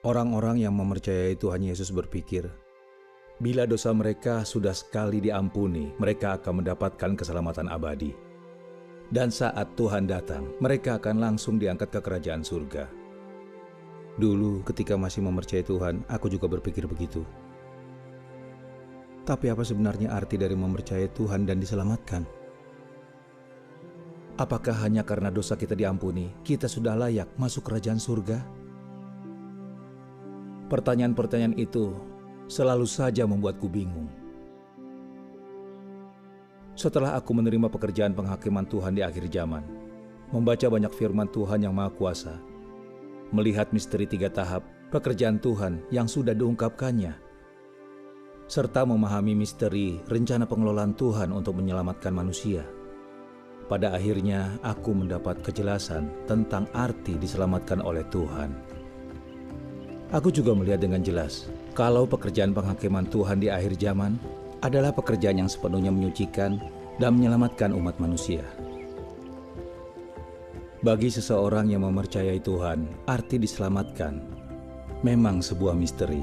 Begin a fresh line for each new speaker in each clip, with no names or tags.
Orang-orang yang mempercayai Tuhan Yesus berpikir, bila dosa mereka sudah sekali diampuni, mereka akan mendapatkan keselamatan abadi. Dan saat Tuhan datang, mereka akan langsung diangkat ke kerajaan surga. Dulu ketika masih mempercayai Tuhan, aku juga berpikir begitu. Tapi apa sebenarnya arti dari mempercayai Tuhan dan diselamatkan? Apakah hanya karena dosa kita diampuni, kita sudah layak masuk kerajaan surga? Pertanyaan-pertanyaan itu selalu saja membuatku bingung. Setelah aku menerima pekerjaan penghakiman Tuhan di akhir zaman, membaca banyak firman Tuhan yang Maha Kuasa, melihat misteri 3 tahap pekerjaan Tuhan yang sudah diungkapkannya, serta memahami misteri rencana pengelolaan Tuhan untuk menyelamatkan manusia, pada akhirnya aku mendapat kejelasan tentang arti diselamatkan oleh Tuhan. Aku juga melihat dengan jelas kalau pekerjaan penghakiman Tuhan di akhir zaman adalah pekerjaan yang sepenuhnya menyucikan dan menyelamatkan umat manusia. Bagi seseorang yang mempercayai Tuhan, arti diselamatkan memang sebuah misteri.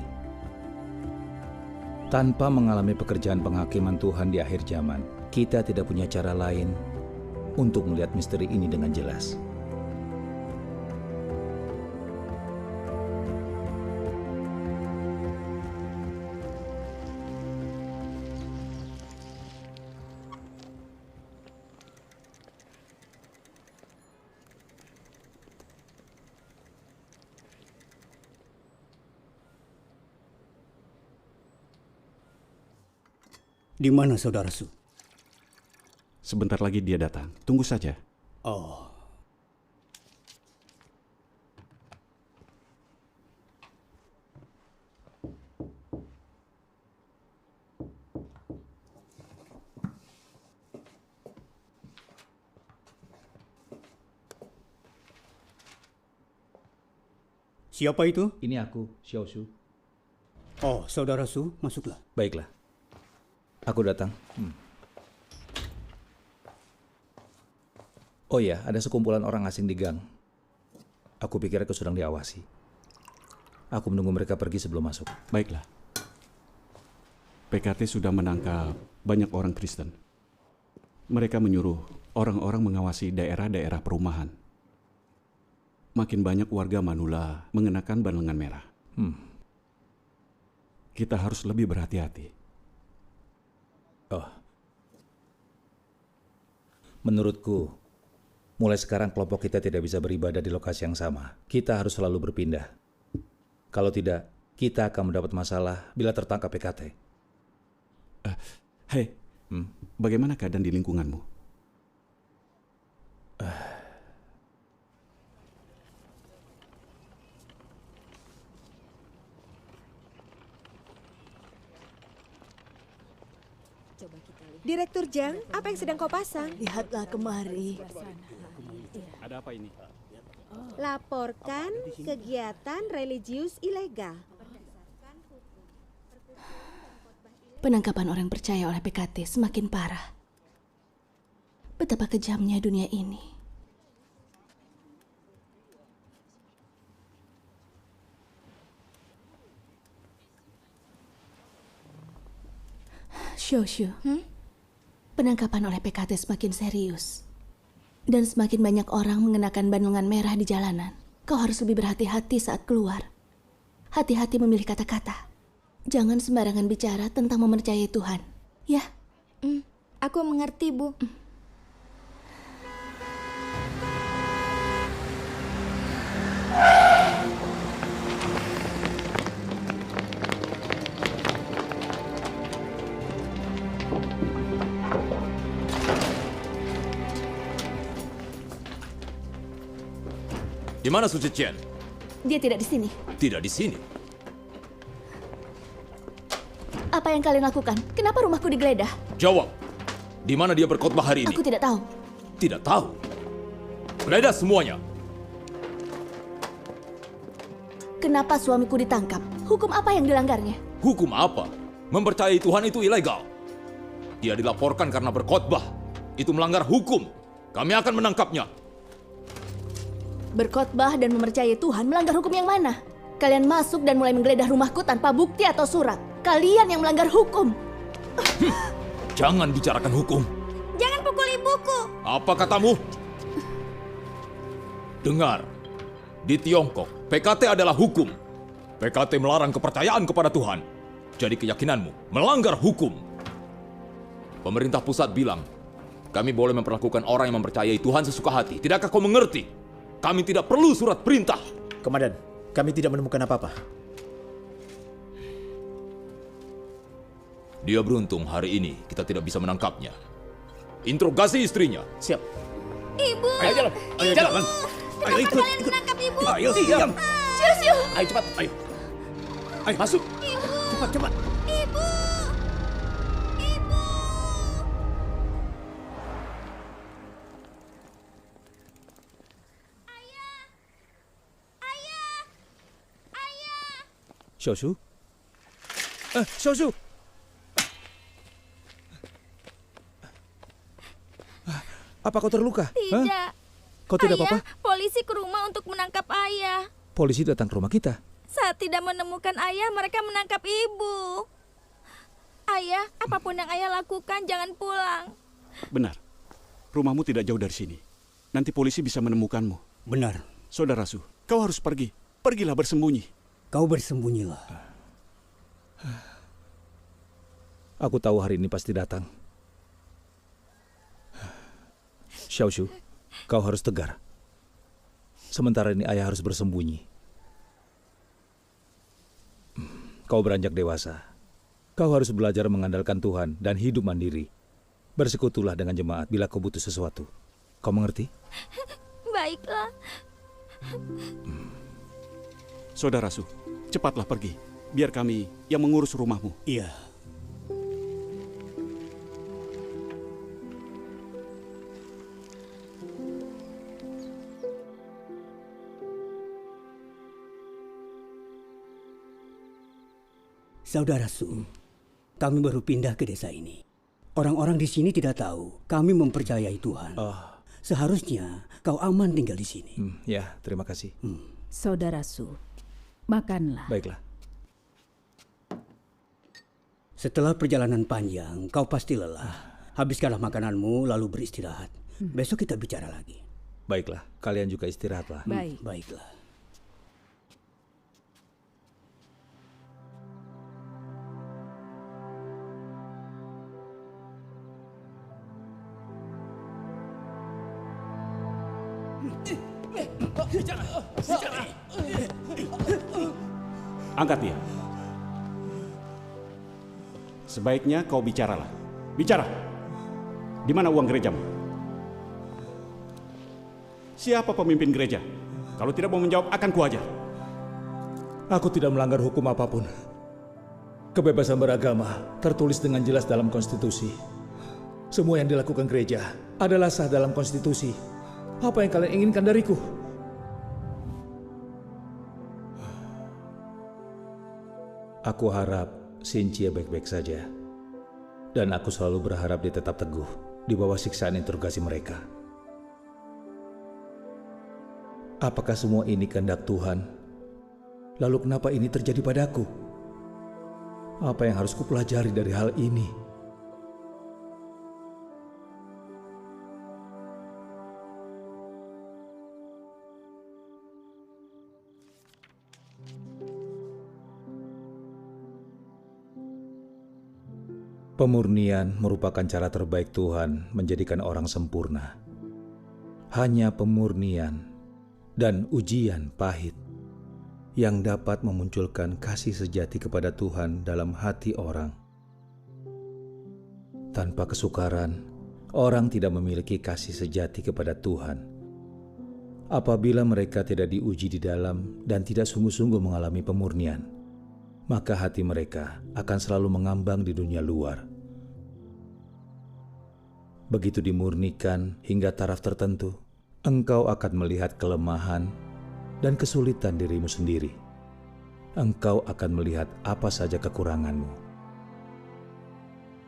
Tanpa mengalami pekerjaan penghakiman Tuhan di akhir zaman, kita tidak punya cara lain untuk melihat misteri ini dengan jelas.
Di mana Saudara Su?
Sebentar lagi dia datang. Tunggu saja.
Oh. Siapa itu?
Ini aku, Xiao Su.
Oh, Saudara Su, masuklah.
Baiklah. Aku datang. Oh ya, ada sekumpulan orang asing di gang. Aku pikir aku sedang diawasi. Aku menunggu mereka pergi sebelum masuk.
Baiklah. PKT sudah menangkap banyak orang Kristen. Mereka menyuruh orang-orang mengawasi daerah-daerah perumahan. Makin banyak warga Manula mengenakan ban lengan merah. Kita harus lebih berhati-hati.
Oh. Menurutku, mulai sekarang kelompok kita tidak bisa beribadah di lokasi yang sama. Kita harus selalu berpindah. Kalau tidak, kita akan mendapat masalah bila tertangkap PKT.
Hei, bagaimana keadaan di lingkunganmu?
Direktur Jang, apa yang sedang kau pasang?
Lihatlah kemari.
Ada apa ini?
Laporkan kegiatan religius ilegal.
Penangkapan orang percaya oleh PKT semakin parah. Betapa kejamnya dunia ini. Shoshu, penangkapan oleh PKT semakin serius. Dan semakin banyak orang mengenakan ban lengan merah di jalanan. Kau harus lebih berhati-hati saat keluar. Hati-hati memilih kata-kata. Jangan sembarangan bicara tentang mempercayai Tuhan. Ya?
Aku mengerti, Bu.
Di mana Su Zhiqian?
Dia tidak di sini.
Tidak di sini.
Apa yang kalian lakukan? Kenapa rumahku digeledah?
Jawab. Di mana dia berkhotbah hari ini?
Aku tidak tahu.
Tidak tahu. Geledah semuanya.
Kenapa suamiku ditangkap? Hukum apa yang dilanggarnya?
Hukum apa? Mempercayai Tuhan itu ilegal. Dia dilaporkan karena berkhotbah. Itu melanggar hukum. Kami akan menangkapnya.
Berkhotbah dan mempercayai Tuhan melanggar hukum yang mana? Kalian masuk dan mulai menggeledah rumahku tanpa bukti atau surat. Kalian yang melanggar hukum.
Jangan bicarakan hukum.
Jangan pukul ibuku.
Apa katamu? Dengar, di Tiongkok, PKT adalah hukum. PKT melarang kepercayaan kepada Tuhan. Jadi keyakinanmu melanggar hukum. Pemerintah pusat bilang, kami boleh memperlakukan orang yang mempercayai Tuhan sesuka hati. Tidakkah kau mengerti? Kami tidak perlu surat perintah.
Komandan, kami tidak menemukan apa-apa.
Dia beruntung hari ini kita tidak bisa menangkapnya. Interogasi istrinya.
Siap.
Ibu.
Ayo jalan. Ayo jalan. Ayo
Kenapa
ikut.
kalian menangkap ibu?
Ayo diam.
Siu-siu.
Ayo cepat. Ayo. Ayo masuk. Cepat cepat.
Ibu. Ibu. Ayah. Ayah. Ayah.
Xiaoshu? Xiaoshu! Apa kau terluka? Hah?
Tidak.
Kau tidak
Ayah,
apa-apa?
polisi ke rumah untuk menangkap ayah.
Polisi datang ke rumah kita.
Saat tidak menemukan ayah, mereka menangkap ibu. Ayah, apapun yang ayah lakukan, jangan pulang.
Benar. Rumahmu tidak jauh dari sini. Nanti polisi bisa menemukanmu.
Benar.
Saudara Su, kau harus pergi. Pergilah bersembunyi.
Kau bersembunyilah.
Aku tahu hari ini pasti datang. Xiaoshu, kau harus tegar. Sementara ini ayah harus bersembunyi. Kau beranjak dewasa. Kau harus belajar mengandalkan Tuhan dan hidup mandiri. Bersekutulah dengan jemaat bila kau butuh sesuatu. Kau mengerti?
Baiklah.
Saudara Su, cepatlah pergi. Biar kami yang mengurus rumahmu.
Iya. Saudara Su, kami baru pindah ke desa ini. Orang-orang di sini tidak tahu kami mempercayai Tuhan. Seharusnya kau aman tinggal di sini.
Ya, terima kasih.
Saudara Su, makanlah.
Baiklah.
Setelah perjalanan panjang, kau pasti lelah. Habiskanlah makananmu lalu beristirahat. Besok kita bicara lagi.
Baiklah, kalian juga istirahatlah.
Baik.
Baiklah.
Angkat dia. Sebaiknya kau bicaralah. Bicara. Di mana uang gerejamu? Siapa pemimpin gereja? Kalau tidak mau menjawab, akan kuajar.
Aku tidak melanggar hukum apapun. Kebebasan beragama tertulis dengan jelas dalam konstitusi. Semua yang dilakukan gereja adalah sah dalam konstitusi. Apa yang kalian inginkan dariku? Aku harap Xinjie baik-baik saja. Dan aku selalu berharap dia tetap teguh di bawah siksaan interogasi mereka. Apakah semua ini kehendak Tuhan? Lalu kenapa ini terjadi padaku? Apa yang harus kupelajari dari hal ini? Pemurnian merupakan cara terbaik Tuhan menjadikan orang sempurna. Hanya pemurnian dan ujian pahit yang dapat memunculkan kasih sejati kepada Tuhan dalam hati orang. Tanpa kesukaran, orang tidak memiliki kasih sejati kepada Tuhan. Apabila mereka tidak diuji di dalam dan tidak sungguh-sungguh mengalami pemurnian, maka hati mereka akan selalu mengambang di dunia luar. Begitu dimurnikan hingga taraf tertentu, engkau akan melihat kelemahan dan kesulitan dirimu sendiri. Engkau akan melihat apa saja kekuranganmu.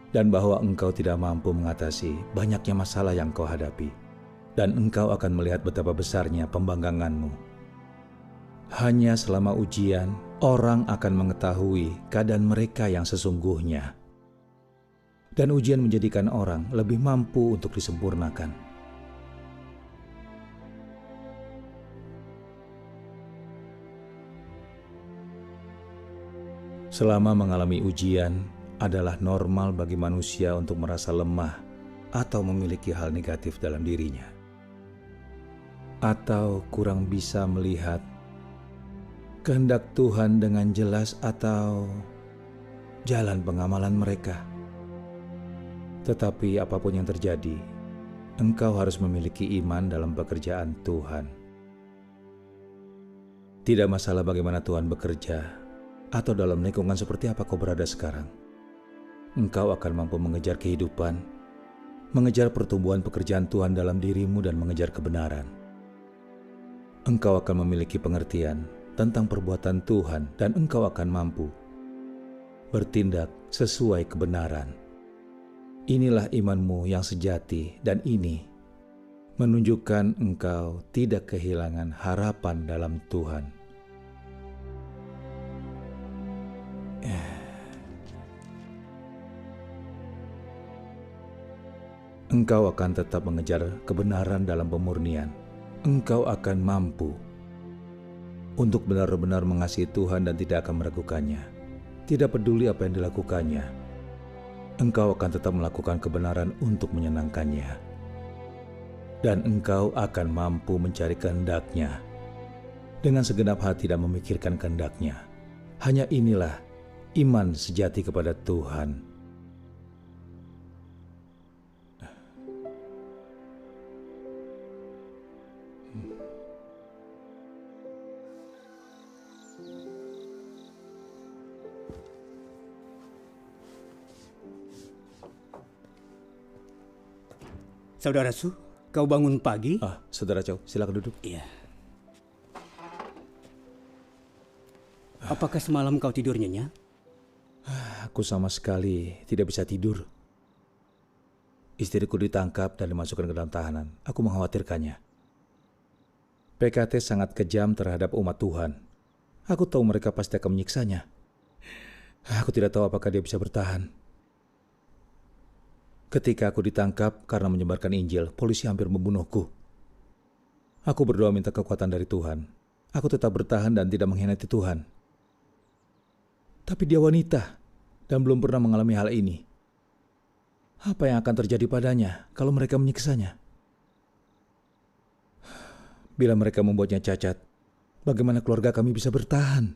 Dan bahwa engkau tidak mampu mengatasi banyaknya masalah yang kau hadapi. Dan engkau akan melihat betapa besarnya pembangganganmu. Hanya selama ujian, orang akan mengetahui keadaan mereka yang sesungguhnya. Dan ujian menjadikan orang lebih mampu untuk disempurnakan. Selama mengalami ujian adalah normal bagi manusia untuk merasa lemah atau memiliki hal negatif dalam dirinya. Atau kurang bisa melihat kehendak Tuhan dengan jelas atau jalan pengamalan mereka. Tetapi apapun yang terjadi, engkau harus memiliki iman dalam pekerjaan Tuhan. Tidak masalah bagaimana Tuhan bekerja, atau dalam lingkungan seperti apa kau berada sekarang. Engkau akan mampu mengejar kehidupan, mengejar pertumbuhan pekerjaan Tuhan dalam dirimu dan mengejar kebenaran. Engkau akan memiliki pengertian tentang perbuatan Tuhan dan engkau akan mampu bertindak sesuai kebenaran. Inilah imanmu yang sejati dan ini menunjukkan engkau tidak kehilangan harapan dalam Tuhan. Engkau akan tetap mengejar kebenaran dalam pemurnian. Engkau akan mampu untuk benar-benar mengasihi Tuhan dan tidak akan meragukannya. Tidak peduli apa yang dilakukannya, engkau akan tetap melakukan kebenaran untuk menyenangkannya. Dan engkau akan mampu mencari kehendak-Nya dengan segenap hati dan memikirkan kehendak-Nya. Hanya inilah iman sejati kepada Tuhan.
Saudara Su, kau bangun pagi?
Saudara Chow, silakan duduk.
Iya. Apakah semalam kau tidur nyenyak?
Aku sama sekali tidak bisa tidur. Istriku ditangkap dan dimasukkan ke dalam tahanan. Aku mengkhawatirkannya. PKT sangat kejam terhadap umat Tuhan. Aku tahu mereka pasti akan menyiksanya. Aku tidak tahu apakah dia bisa bertahan. Ketika aku ditangkap karena menyebarkan Injil, polisi hampir membunuhku. Aku berdoa minta kekuatan dari Tuhan. Aku tetap bertahan dan tidak mengkhianati Tuhan. Tapi dia wanita dan belum pernah mengalami hal ini. Apa yang akan terjadi padanya kalau mereka menyiksanya? Bila mereka membuatnya cacat, bagaimana keluarga kami bisa bertahan?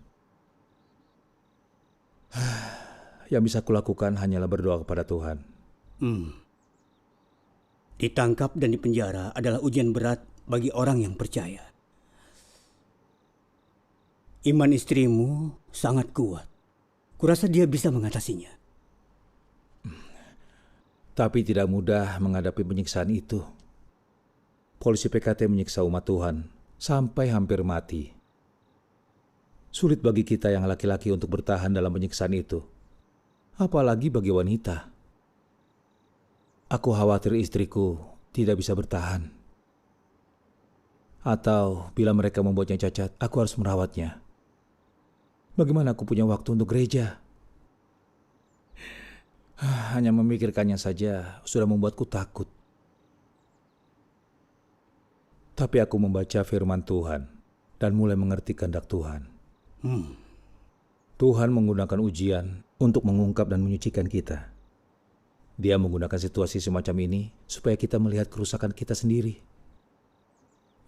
Yang bisa kulakukan hanyalah berdoa kepada Tuhan.
Ditangkap dan dipenjara adalah ujian berat bagi orang yang percaya. Iman istrimu sangat kuat. Kurasa dia bisa mengatasinya.
Tapi tidak mudah menghadapi penyiksaan itu. Polisi PKT menyiksa umat Tuhan sampai hampir mati. Sulit bagi kita yang laki-laki untuk bertahan dalam penyiksaan itu. Apalagi bagi wanita. Aku khawatir istriku tidak bisa bertahan. Atau bila mereka membuatnya cacat, aku harus merawatnya. Bagaimana aku punya waktu untuk gereja? Hanya memikirkannya saja sudah membuatku takut. Tapi aku membaca firman Tuhan dan mulai mengerti kehendak Tuhan. Tuhan menggunakan ujian untuk mengungkap dan menyucikan kita. Dia menggunakan situasi semacam ini supaya kita melihat kerusakan kita sendiri.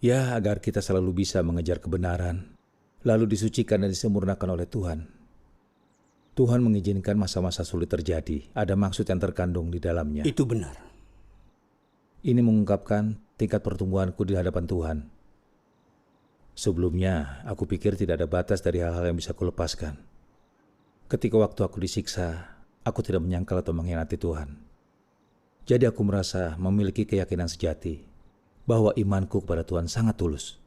Ya, agar kita selalu bisa mengejar kebenaran, lalu disucikan dan disempurnakan oleh Tuhan. Tuhan mengizinkan masa-masa sulit terjadi. Ada maksud yang terkandung di dalamnya.
Itu benar.
Ini mengungkapkan tingkat pertumbuhanku di hadapan Tuhan. Sebelumnya, aku pikir tidak ada batas dari hal-hal yang bisa kulepaskan. Ketika waktu aku disiksa, aku tidak menyangkal atau mengkhianati Tuhan. Jadi aku merasa memiliki keyakinan sejati bahwa imanku kepada Tuhan sangat tulus.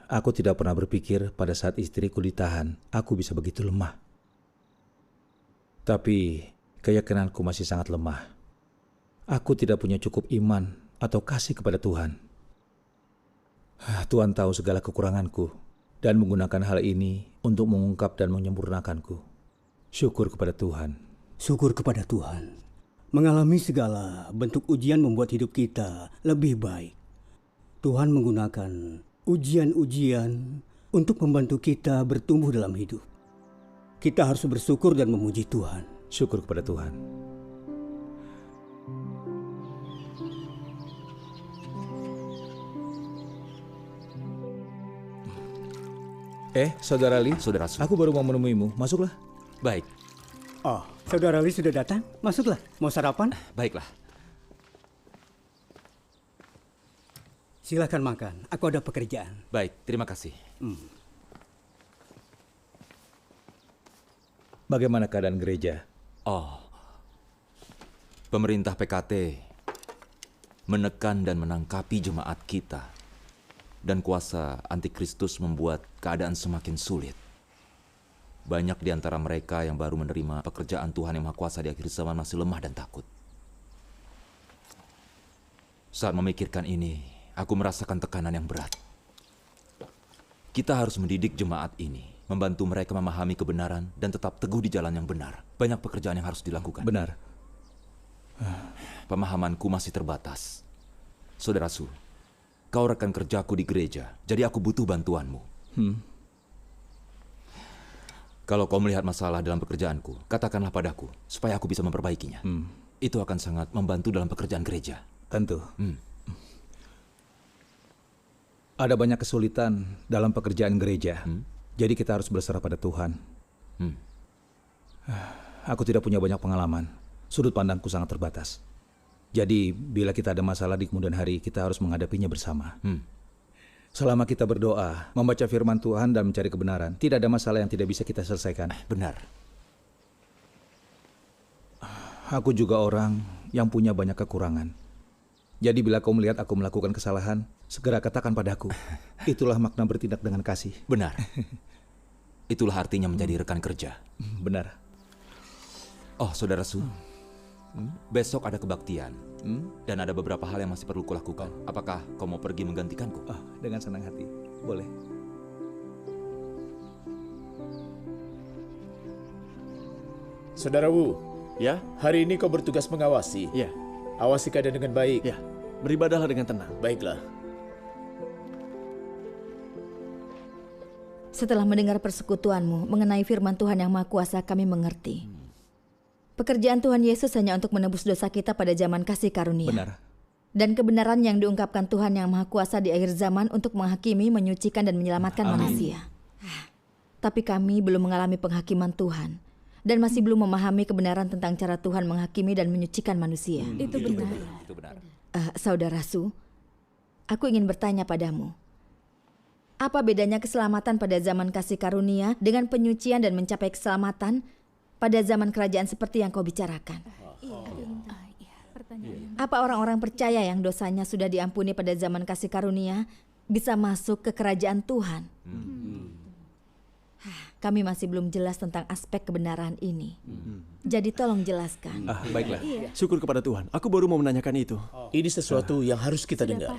Aku tidak pernah berpikir pada saat istriku ditahan, aku bisa begitu lemah. Tapi keyakinanku masih sangat lemah. Aku tidak punya cukup iman atau kasih kepada Tuhan. Tuhan tahu segala kekuranganku. dan menggunakan hal ini untuk mengungkap dan menyempurnakanku. Syukur kepada Tuhan.
Syukur kepada Tuhan. Mengalami segala bentuk ujian membuat hidup kita lebih baik. Tuhan menggunakan ujian-ujian untuk membantu kita bertumbuh dalam hidup. Kita harus bersyukur dan memuji Tuhan.
Syukur kepada Tuhan. Saudara Li.
Saudara Su.
Aku baru mau menemuimu. Masuklah.
Baik,
Oh, Saudara Li sudah datang? Masuklah. Mau sarapan?
baiklah.
Silakan makan. Aku ada pekerjaan.
Baik, terima kasih.
Bagaimana keadaan gereja?
Oh, pemerintah PKT menekan dan menangkapi jemaat kita. Dan kuasa antikristus membuat keadaan semakin sulit. Banyak di antara mereka yang baru menerima pekerjaan Tuhan yang Maha Kuasa di akhir zaman masih lemah dan takut. Saat memikirkan ini, aku merasakan tekanan yang berat. Kita harus mendidik jemaat ini, membantu mereka memahami kebenaran dan tetap teguh di jalan yang benar. Banyak pekerjaan yang harus dilakukan.
Benar.
Pemahamanku masih terbatas. Saudara Su, kau rekan kerjaku di gereja, jadi aku butuh bantuanmu. Kalau kau melihat masalah dalam pekerjaanku, katakanlah padaku, supaya aku bisa memperbaikinya. Itu akan sangat membantu dalam pekerjaan gereja.
Tentu. Ada banyak kesulitan dalam pekerjaan gereja. Jadi kita harus berserah pada Tuhan. Aku tidak punya banyak pengalaman. Sudut pandangku sangat terbatas. Jadi bila kita ada masalah di kemudian hari, kita harus menghadapinya bersama. Selama kita berdoa, membaca firman Tuhan dan mencari kebenaran, tidak ada masalah yang tidak bisa kita selesaikan.
Benar.
Aku juga orang yang punya banyak kekurangan. Jadi bila kau melihat aku melakukan kesalahan, segera katakan padaku. Itulah makna bertindak dengan kasih.
Benar. Itulah artinya menjadi rekan kerja.
Benar.
Oh, Saudara Su, besok ada kebaktian. Dan ada beberapa hal yang masih perlu kulakukan. Apakah kau mau pergi menggantikanku?
Dengan senang hati. Boleh.
Saudara Wu,
Ya,
hari ini kau bertugas mengawasi.
ya,
Awasi keadaan dengan baik.
ya. Beribadahlah dengan tenang.
Baiklah.
Setelah mendengar persekutuanmu mengenai firman Tuhan yang Maha Kuasa, kami mengerti. Pekerjaan Tuhan Yesus hanya untuk menebus dosa kita pada zaman kasih karunia.
Benar.
Dan kebenaran yang diungkapkan Tuhan yang Maha Kuasa di akhir zaman untuk menghakimi, menyucikan, dan menyelamatkan manusia. Tapi kami belum mengalami penghakiman Tuhan dan masih belum memahami kebenaran tentang cara Tuhan menghakimi dan menyucikan manusia.
Itu benar.
Itu benar.
Saudara Su, aku ingin bertanya padamu. Apa bedanya keselamatan pada zaman kasih karunia dengan penyucian dan mencapai keselamatan pada zaman kerajaan seperti yang kau bicarakan? Apa orang-orang percaya yang dosanya sudah diampuni pada zaman kasih karunia bisa masuk ke kerajaan Tuhan? Kami masih belum jelas tentang aspek kebenaran ini. Jadi tolong jelaskan.
Baiklah.
Syukur kepada Tuhan. Aku baru mau menanyakan itu.
Ini sesuatu yang harus kita dengar.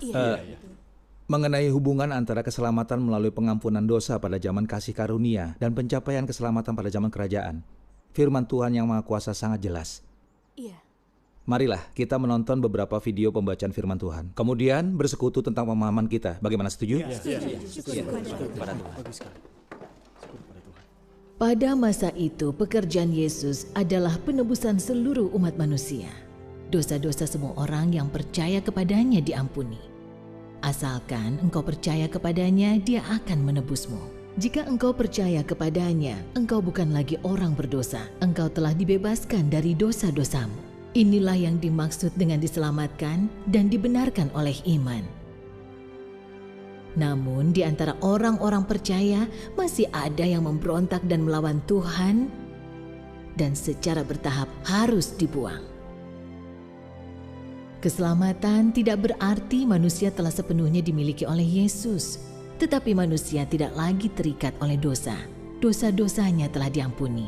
Mengenai hubungan antara keselamatan melalui pengampunan dosa pada zaman kasih karunia dan pencapaian keselamatan pada zaman kerajaan, firman Tuhan yang Maha Kuasa sangat jelas.
Iya.
Marilah kita menonton beberapa video pembacaan firman Tuhan. Kemudian bersekutu tentang pemahaman kita. Bagaimana, setuju?
Pada masa itu, pekerjaan Yesus adalah penebusan seluruh umat manusia. Dosa-dosa semua orang yang percaya kepadanya diampuni. Asalkan engkau percaya kepadanya, dia akan menebusmu. Jika engkau percaya kepadanya, engkau bukan lagi orang berdosa. Engkau telah dibebaskan dari dosa-dosamu. Inilah yang dimaksud dengan diselamatkan dan dibenarkan oleh iman. Namun di antara orang-orang percaya masih ada yang memberontak dan melawan Tuhan dan secara bertahap harus dibuang. Keselamatan tidak berarti manusia telah sepenuhnya dimiliki oleh Yesus, tetapi manusia tidak lagi terikat oleh dosa. Dosa-dosanya telah diampuni.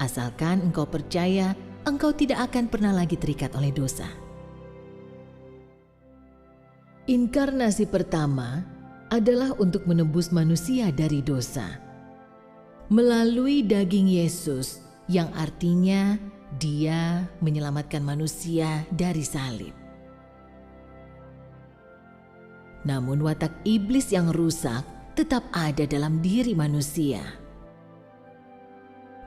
Asalkan engkau percaya, engkau tidak akan pernah lagi terikat oleh dosa. Inkarnasi pertama adalah untuk menebus manusia dari dosa. Melalui daging Yesus, yang artinya Dia menyelamatkan manusia dari salib. Namun watak iblis yang rusak tetap ada dalam diri manusia.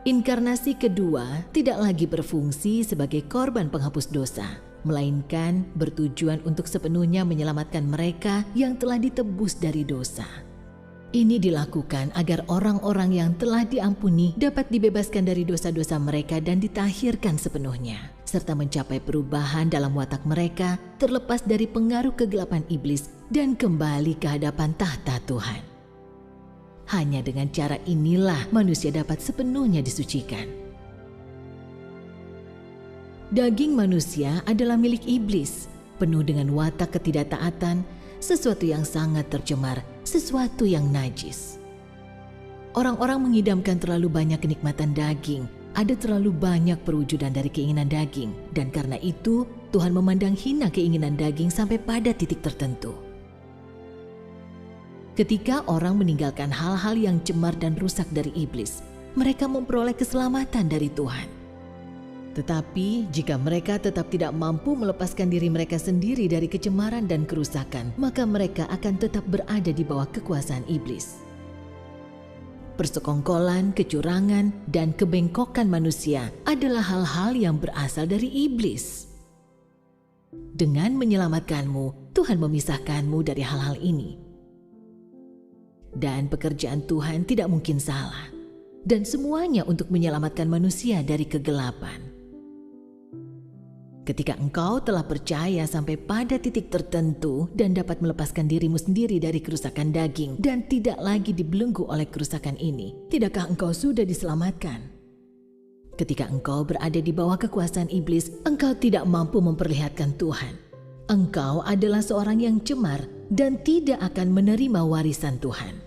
Inkarnasi kedua tidak lagi berfungsi sebagai korban penghapus dosa, melainkan bertujuan untuk sepenuhnya menyelamatkan mereka yang telah ditebus dari dosa. Ini dilakukan agar orang-orang yang telah diampuni dapat dibebaskan dari dosa-dosa mereka dan ditahirkan sepenuhnya, serta mencapai perubahan dalam watak mereka terlepas dari pengaruh kegelapan iblis dan kembali ke hadapan tahta Tuhan. Hanya dengan cara inilah manusia dapat sepenuhnya disucikan. Daging manusia adalah milik iblis, penuh dengan watak ketidaktaatan, sesuatu yang sangat tercemar, sesuatu yang najis. Orang-orang mengidamkan terlalu banyak kenikmatan daging, ada terlalu banyak perwujudan dari keinginan daging, dan karena itu Tuhan memandang hina keinginan daging sampai pada titik tertentu. Ketika orang meninggalkan hal-hal yang cemar dan rusak dari iblis, mereka memperoleh keselamatan dari Tuhan. Tetapi jika mereka tetap tidak mampu melepaskan diri mereka sendiri dari kecemaran dan kerusakan, maka mereka akan tetap berada di bawah kekuasaan iblis. Persekongkolan, kecurangan, dan kebengkokan manusia adalah hal-hal yang berasal dari iblis. Dengan menyelamatkanmu, Tuhan memisahkanmu dari hal-hal ini. Dan pekerjaan Tuhan tidak mungkin salah, dan semuanya untuk menyelamatkan manusia dari kegelapan. Ketika engkau telah percaya sampai pada titik tertentu dan dapat melepaskan dirimu sendiri dari kerusakan daging dan tidak lagi dibelenggu oleh kerusakan ini, tidakkah engkau sudah diselamatkan? Ketika engkau berada di bawah kekuasaan iblis, engkau tidak mampu memperlihatkan Tuhan. Engkau adalah seorang yang cemar dan tidak akan menerima warisan Tuhan.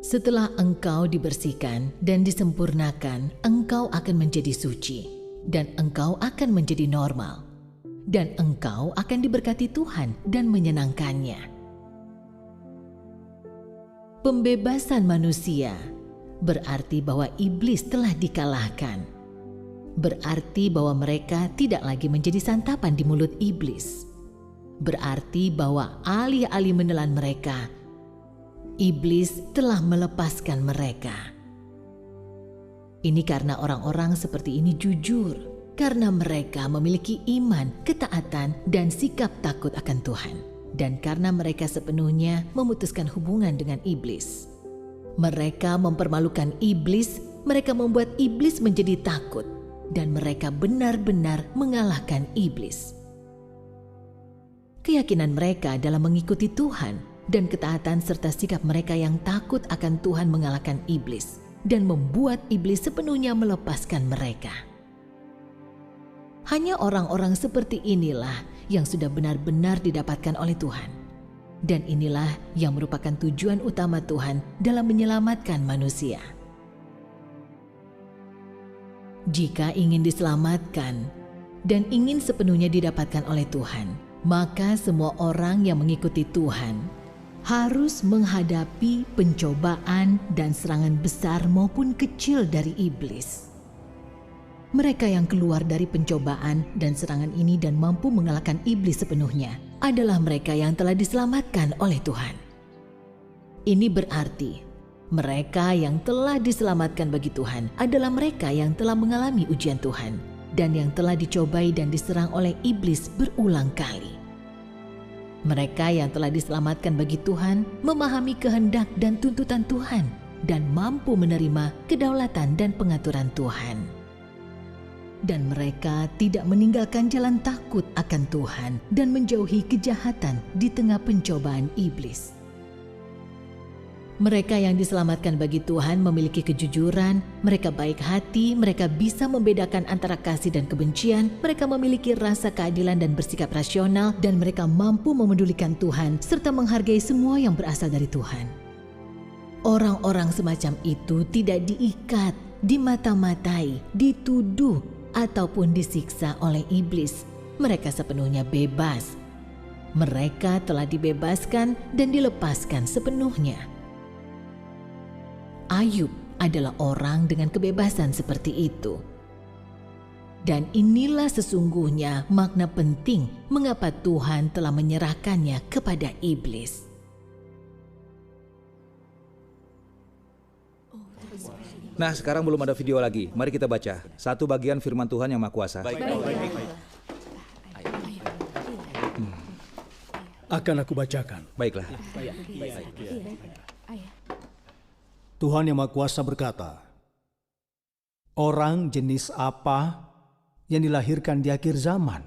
Setelah engkau dibersihkan dan disempurnakan, engkau akan menjadi suci, dan engkau akan menjadi normal, dan engkau akan diberkati Tuhan dan menyenangkannya. Pembebasan manusia berarti bahwa iblis telah dikalahkan. Berarti bahwa mereka tidak lagi menjadi santapan di mulut iblis. Berarti bahwa alih-alih menelan mereka, iblis telah melepaskan mereka. Ini karena orang-orang seperti ini jujur, karena mereka memiliki iman, ketaatan, dan sikap takut akan Tuhan, dan karena mereka sepenuhnya memutuskan hubungan dengan iblis. Mereka mempermalukan iblis, mereka membuat iblis menjadi takut, dan mereka benar-benar mengalahkan iblis. Keyakinan mereka dalam mengikuti Tuhan dan ketaatan serta sikap mereka yang takut akan Tuhan mengalahkan iblis dan membuat iblis sepenuhnya melepaskan mereka. Hanya orang-orang seperti inilah yang sudah benar-benar didapatkan oleh Tuhan. Dan inilah yang merupakan tujuan utama Tuhan dalam menyelamatkan manusia. Jika ingin diselamatkan dan ingin sepenuhnya didapatkan oleh Tuhan, maka semua orang yang mengikuti Tuhan harus menghadapi pencobaan dan serangan besar maupun kecil dari iblis. Mereka yang keluar dari pencobaan dan serangan ini dan mampu mengalahkan iblis sepenuhnya adalah mereka yang telah diselamatkan oleh Tuhan. Ini berarti mereka yang telah diselamatkan bagi Tuhan adalah mereka yang telah mengalami ujian Tuhan dan yang telah dicobai dan diserang oleh iblis berulang kali. Mereka yang telah diselamatkan bagi Tuhan memahami kehendak dan tuntutan Tuhan dan mampu menerima kedaulatan dan pengaturan Tuhan. Dan mereka tidak meninggalkan jalan takut akan Tuhan dan menjauhi kejahatan di tengah pencobaan iblis. Mereka yang diselamatkan bagi Tuhan memiliki kejujuran, mereka baik hati, mereka bisa membedakan antara kasih dan kebencian, mereka memiliki rasa keadilan dan bersikap rasional, dan mereka mampu memedulikan Tuhan serta menghargai semua yang berasal dari Tuhan. Orang-orang semacam itu tidak diikat, dimata-matai, dituduh, ataupun disiksa oleh iblis. Mereka sepenuhnya bebas. Mereka telah dibebaskan dan dilepaskan sepenuhnya. Ayub adalah orang dengan kebebasan seperti itu. Dan inilah sesungguhnya makna penting mengapa Tuhan telah menyerahkannya kepada iblis.
Nah, sekarang belum ada video lagi. Mari kita baca satu bagian firman Tuhan yang Maha Kuasa.
Akan aku bacakan.
Baiklah.
Tuhan Yang Maha Kuasa berkata, orang jenis apa yang dilahirkan di akhir zaman?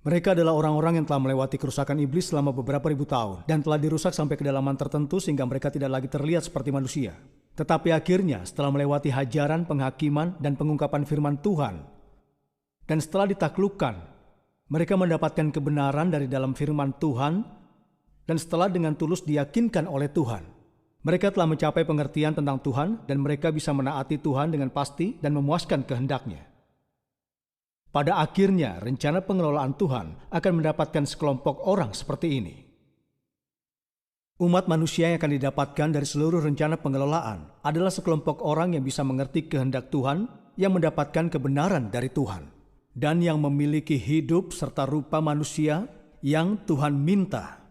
Mereka adalah orang-orang yang telah melewati kerusakan iblis selama beberapa ribu tahun dan telah dirusak sampai kedalaman tertentu sehingga mereka tidak lagi terlihat seperti manusia. Tetapi akhirnya setelah melewati hajaran, penghakiman, dan pengungkapan firman Tuhan, dan setelah ditaklukkan, mereka mendapatkan kebenaran dari dalam firman Tuhan, dan setelah dengan tulus diyakinkan oleh Tuhan, mereka telah mencapai pengertian tentang Tuhan dan mereka bisa menaati Tuhan dengan pasti dan memuaskan kehendak-Nya. Pada akhirnya, rencana pengelolaan Tuhan akan mendapatkan sekelompok orang seperti ini. Umat manusia yang akan didapatkan dari seluruh rencana pengelolaan adalah sekelompok orang yang bisa mengerti kehendak Tuhan, yang mendapatkan kebenaran dari Tuhan, dan yang memiliki hidup serta rupa manusia yang Tuhan minta.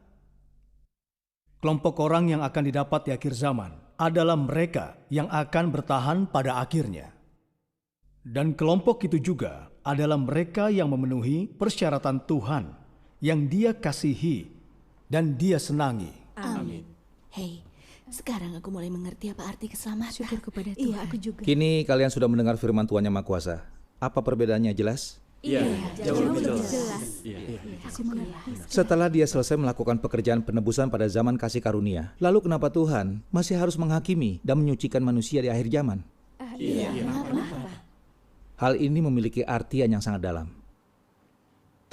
Kelompok orang yang akan didapat di akhir zaman adalah mereka yang akan bertahan pada akhirnya. Dan kelompok itu juga adalah mereka yang memenuhi persyaratan Tuhan yang Dia kasihi dan Dia senangi.
Amin. Hei, sekarang aku mulai mengerti apa arti keselamatan.
Syukur kepada Tuhan.
Iya, aku juga.
Kini kalian sudah mendengar firman Tuhan yang Maha Kuasa. Apa perbedaannya, jelas?
Iya, jauh lebih jelas.
Setelah Dia selesai melakukan pekerjaan penebusan pada zaman kasih karunia, lalu kenapa Tuhan masih harus menghakimi dan menyucikan manusia di akhir zaman? Hal ini memiliki artian yang sangat dalam.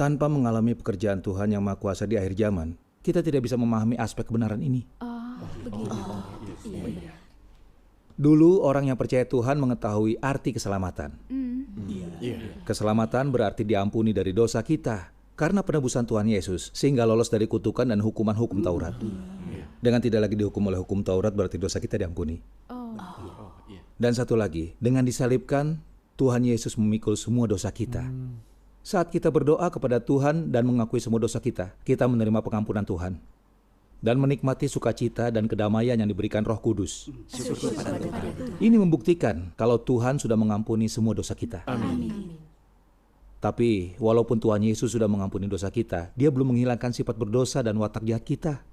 Tanpa mengalami pekerjaan Tuhan yang Maha Kuasa di akhir zaman, kita tidak bisa memahami aspek kebenaran ini. Dulu orang yang percaya Tuhan mengetahui arti keselamatan. Keselamatan berarti diampuni dari dosa kita karena penebusan Tuhan Yesus, sehingga lolos dari kutukan dan hukuman hukum Taurat. Dengan tidak lagi dihukum oleh hukum Taurat berarti dosa kita diampuni. Dan satu lagi, dengan disalibkan, Tuhan Yesus memikul semua dosa kita. Saat kita berdoa kepada Tuhan dan mengakui semua dosa kita, kita menerima pengampunan Tuhan dan menikmati sukacita dan kedamaian yang diberikan Roh Kudus. Ini membuktikan kalau Tuhan sudah mengampuni semua dosa kita.
Amin.
Tapi walaupun Tuhan Yesus sudah mengampuni dosa kita, Dia belum menghilangkan sifat berdosa dan watak jahat kita.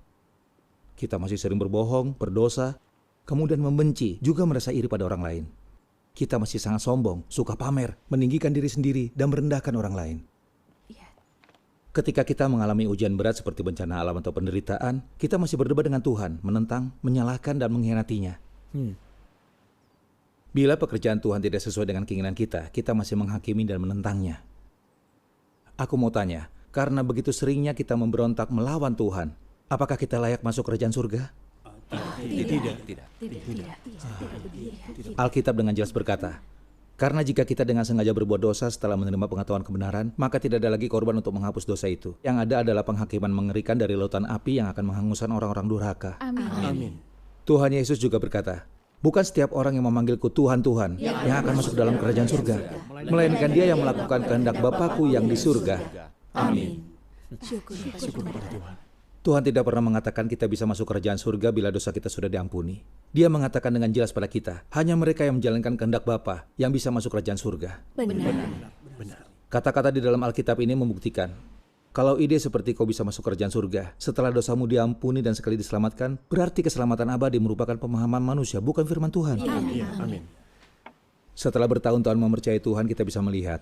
Kita masih sering berbohong, berdosa, kemudian membenci, juga merasa iri pada orang lain. Kita masih sangat sombong, suka pamer, meninggikan diri sendiri, dan merendahkan orang lain. Ketika kita mengalami ujian berat seperti bencana alam atau penderitaan, kita masih berdebat dengan Tuhan, menentang, menyalahkan, dan mengkhianatinya. Bila pekerjaan Tuhan tidak sesuai dengan keinginan kita, kita masih menghakimi dan menentangnya. Aku mau tanya, karena begitu seringnya kita memberontak melawan Tuhan, apakah kita layak masuk kerajaan surga?
Tidak.
Alkitab dengan jelas berkata, karena jika kita dengan sengaja berbuat dosa setelah menerima pengetahuan kebenaran, maka tidak ada lagi korban untuk menghapus dosa itu. Yang ada adalah penghakiman mengerikan dari lautan api yang akan menghanguskan orang-orang durhaka.
Amin.
Tuhan Yesus juga berkata, bukan setiap orang yang memanggilku Tuhan, Tuhan yang akan masuk dalam kerajaan surga, melainkan dia yang melakukan kehendak Bapakku yang di surga.
Amin. Syukur kepada Tuhan.
Tuhan tidak pernah mengatakan kita bisa masuk kerajaan surga bila dosa kita sudah diampuni. Dia mengatakan dengan jelas pada kita, hanya mereka yang menjalankan kehendak Bapa yang bisa masuk kerajaan surga.
Benar.
Kata-kata di dalam Alkitab ini membuktikan, kalau ide seperti kau bisa masuk kerajaan surga setelah dosamu diampuni dan sekali diselamatkan, berarti keselamatan abadi merupakan pemahaman manusia, bukan firman Tuhan.
Amin.
Setelah bertahun-tahun mempercayai Tuhan, kita bisa melihat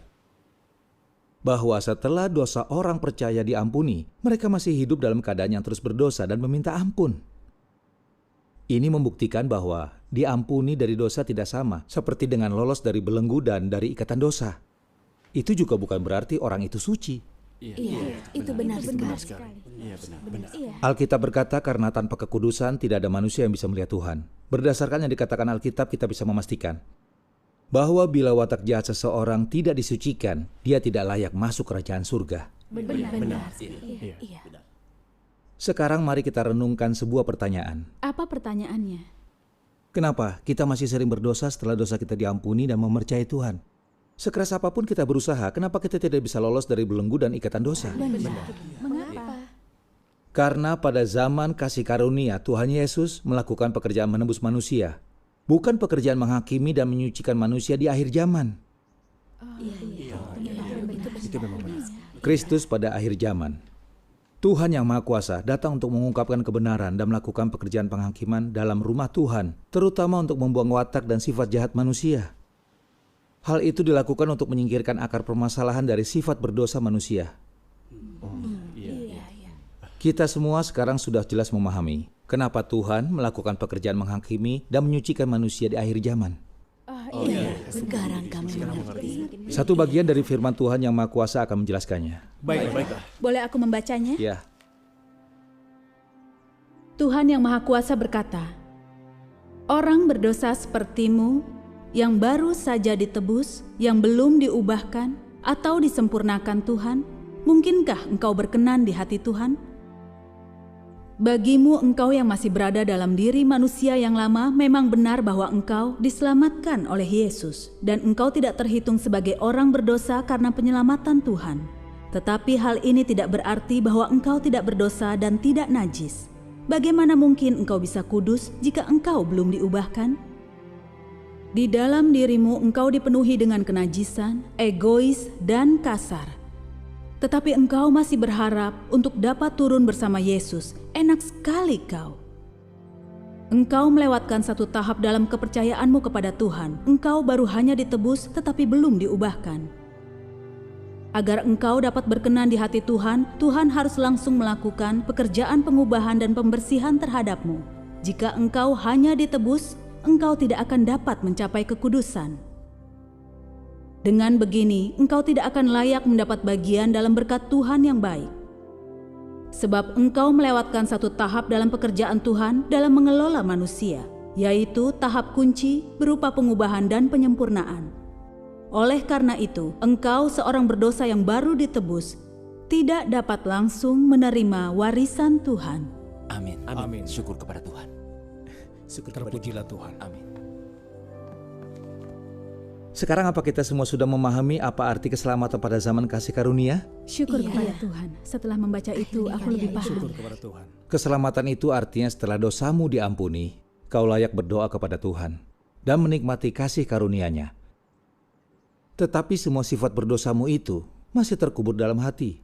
bahwa setelah dosa orang percaya diampuni, mereka masih hidup dalam keadaan yang terus berdosa dan meminta ampun. Ini membuktikan bahwa diampuni dari dosa tidak sama seperti dengan lolos dari belenggu dan dari ikatan dosa. Itu juga bukan berarti orang itu suci.
Iya, itu benar sekali.
Benar.
Alkitab berkata karena tanpa kekudusan tidak ada manusia yang bisa melihat Tuhan. Berdasarkan yang dikatakan Alkitab, kita bisa memastikan bahwa bila watak jahat seseorang tidak disucikan, dia tidak layak masuk kerajaan surga.
Benar. Iya.
Sekarang mari kita renungkan sebuah pertanyaan.
Apa pertanyaannya?
Kenapa kita masih sering berdosa setelah dosa kita diampuni dan mempercayai Tuhan? Sekeras apapun kita berusaha, kenapa kita tidak bisa lolos dari belenggu dan ikatan dosa?
Mengapa?
Karena pada zaman kasih karunia, Tuhan Yesus melakukan pekerjaan menebus manusia, bukan pekerjaan menghakimi dan menyucikan manusia di akhir zaman. Kristus pada akhir zaman. Tuhan yang Maha Kuasa datang untuk mengungkapkan kebenaran dan melakukan pekerjaan penghakiman dalam rumah Tuhan, terutama untuk membuang watak dan sifat jahat manusia. Hal itu dilakukan untuk menyingkirkan akar permasalahan dari sifat berdosa manusia. Kita semua sekarang sudah jelas memahami kenapa Tuhan melakukan pekerjaan menghakimi dan menyucikan manusia di akhir zaman.
Sekarang kami mengerti.
Satu bagian dari firman Tuhan yang Maha Kuasa akan menjelaskannya.
Boleh aku membacanya?
Ya.
Tuhan yang Maha Kuasa berkata, "Orang berdosa sepertimu, yang baru saja ditebus, yang belum diubahkan atau disempurnakan Tuhan, mungkinkah engkau berkenan di hati Tuhan? Bagimu engkau yang masih berada dalam diri manusia yang lama, memang benar bahwa engkau diselamatkan oleh Yesus, dan engkau tidak terhitung sebagai orang berdosa karena penyelamatan Tuhan. Tetapi hal ini tidak berarti bahwa engkau tidak berdosa dan tidak najis. Bagaimana mungkin engkau bisa kudus jika engkau belum diubahkan? Di dalam dirimu engkau dipenuhi dengan kenajisan, egois, dan kasar. Tetapi engkau masih berharap untuk dapat turun bersama Yesus. Enak sekali kau. Engkau melewatkan satu tahap dalam kepercayaanmu kepada Tuhan. Engkau baru hanya ditebus tetapi belum diubahkan. Agar engkau dapat berkenan di hati Tuhan, Tuhan harus langsung melakukan pekerjaan pengubahan dan pembersihan terhadapmu. Jika engkau hanya ditebus, engkau tidak akan dapat mencapai kekudusan. Dengan begini, engkau tidak akan layak mendapat bagian dalam berkat Tuhan yang baik. Sebab engkau melewatkan satu tahap dalam pekerjaan Tuhan dalam mengelola manusia, yaitu tahap kunci berupa pengubahan dan penyempurnaan. Oleh karena itu, engkau seorang berdosa yang baru ditebus, tidak dapat langsung menerima warisan Tuhan.
Amin. Syukur kepada Tuhan.
Terpujilah Tuhan.
Amin.
Sekarang apa kita semua sudah memahami apa arti keselamatan pada zaman kasih karunia?
Syukur kepada Tuhan. Setelah membaca itu, aku lebih paham.
Syukur kepada Tuhan.
Keselamatan itu artinya setelah dosamu diampuni, kau layak berdoa kepada Tuhan dan menikmati kasih karunia-Nya. Tetapi semua sifat berdosamu itu masih terkubur dalam hati.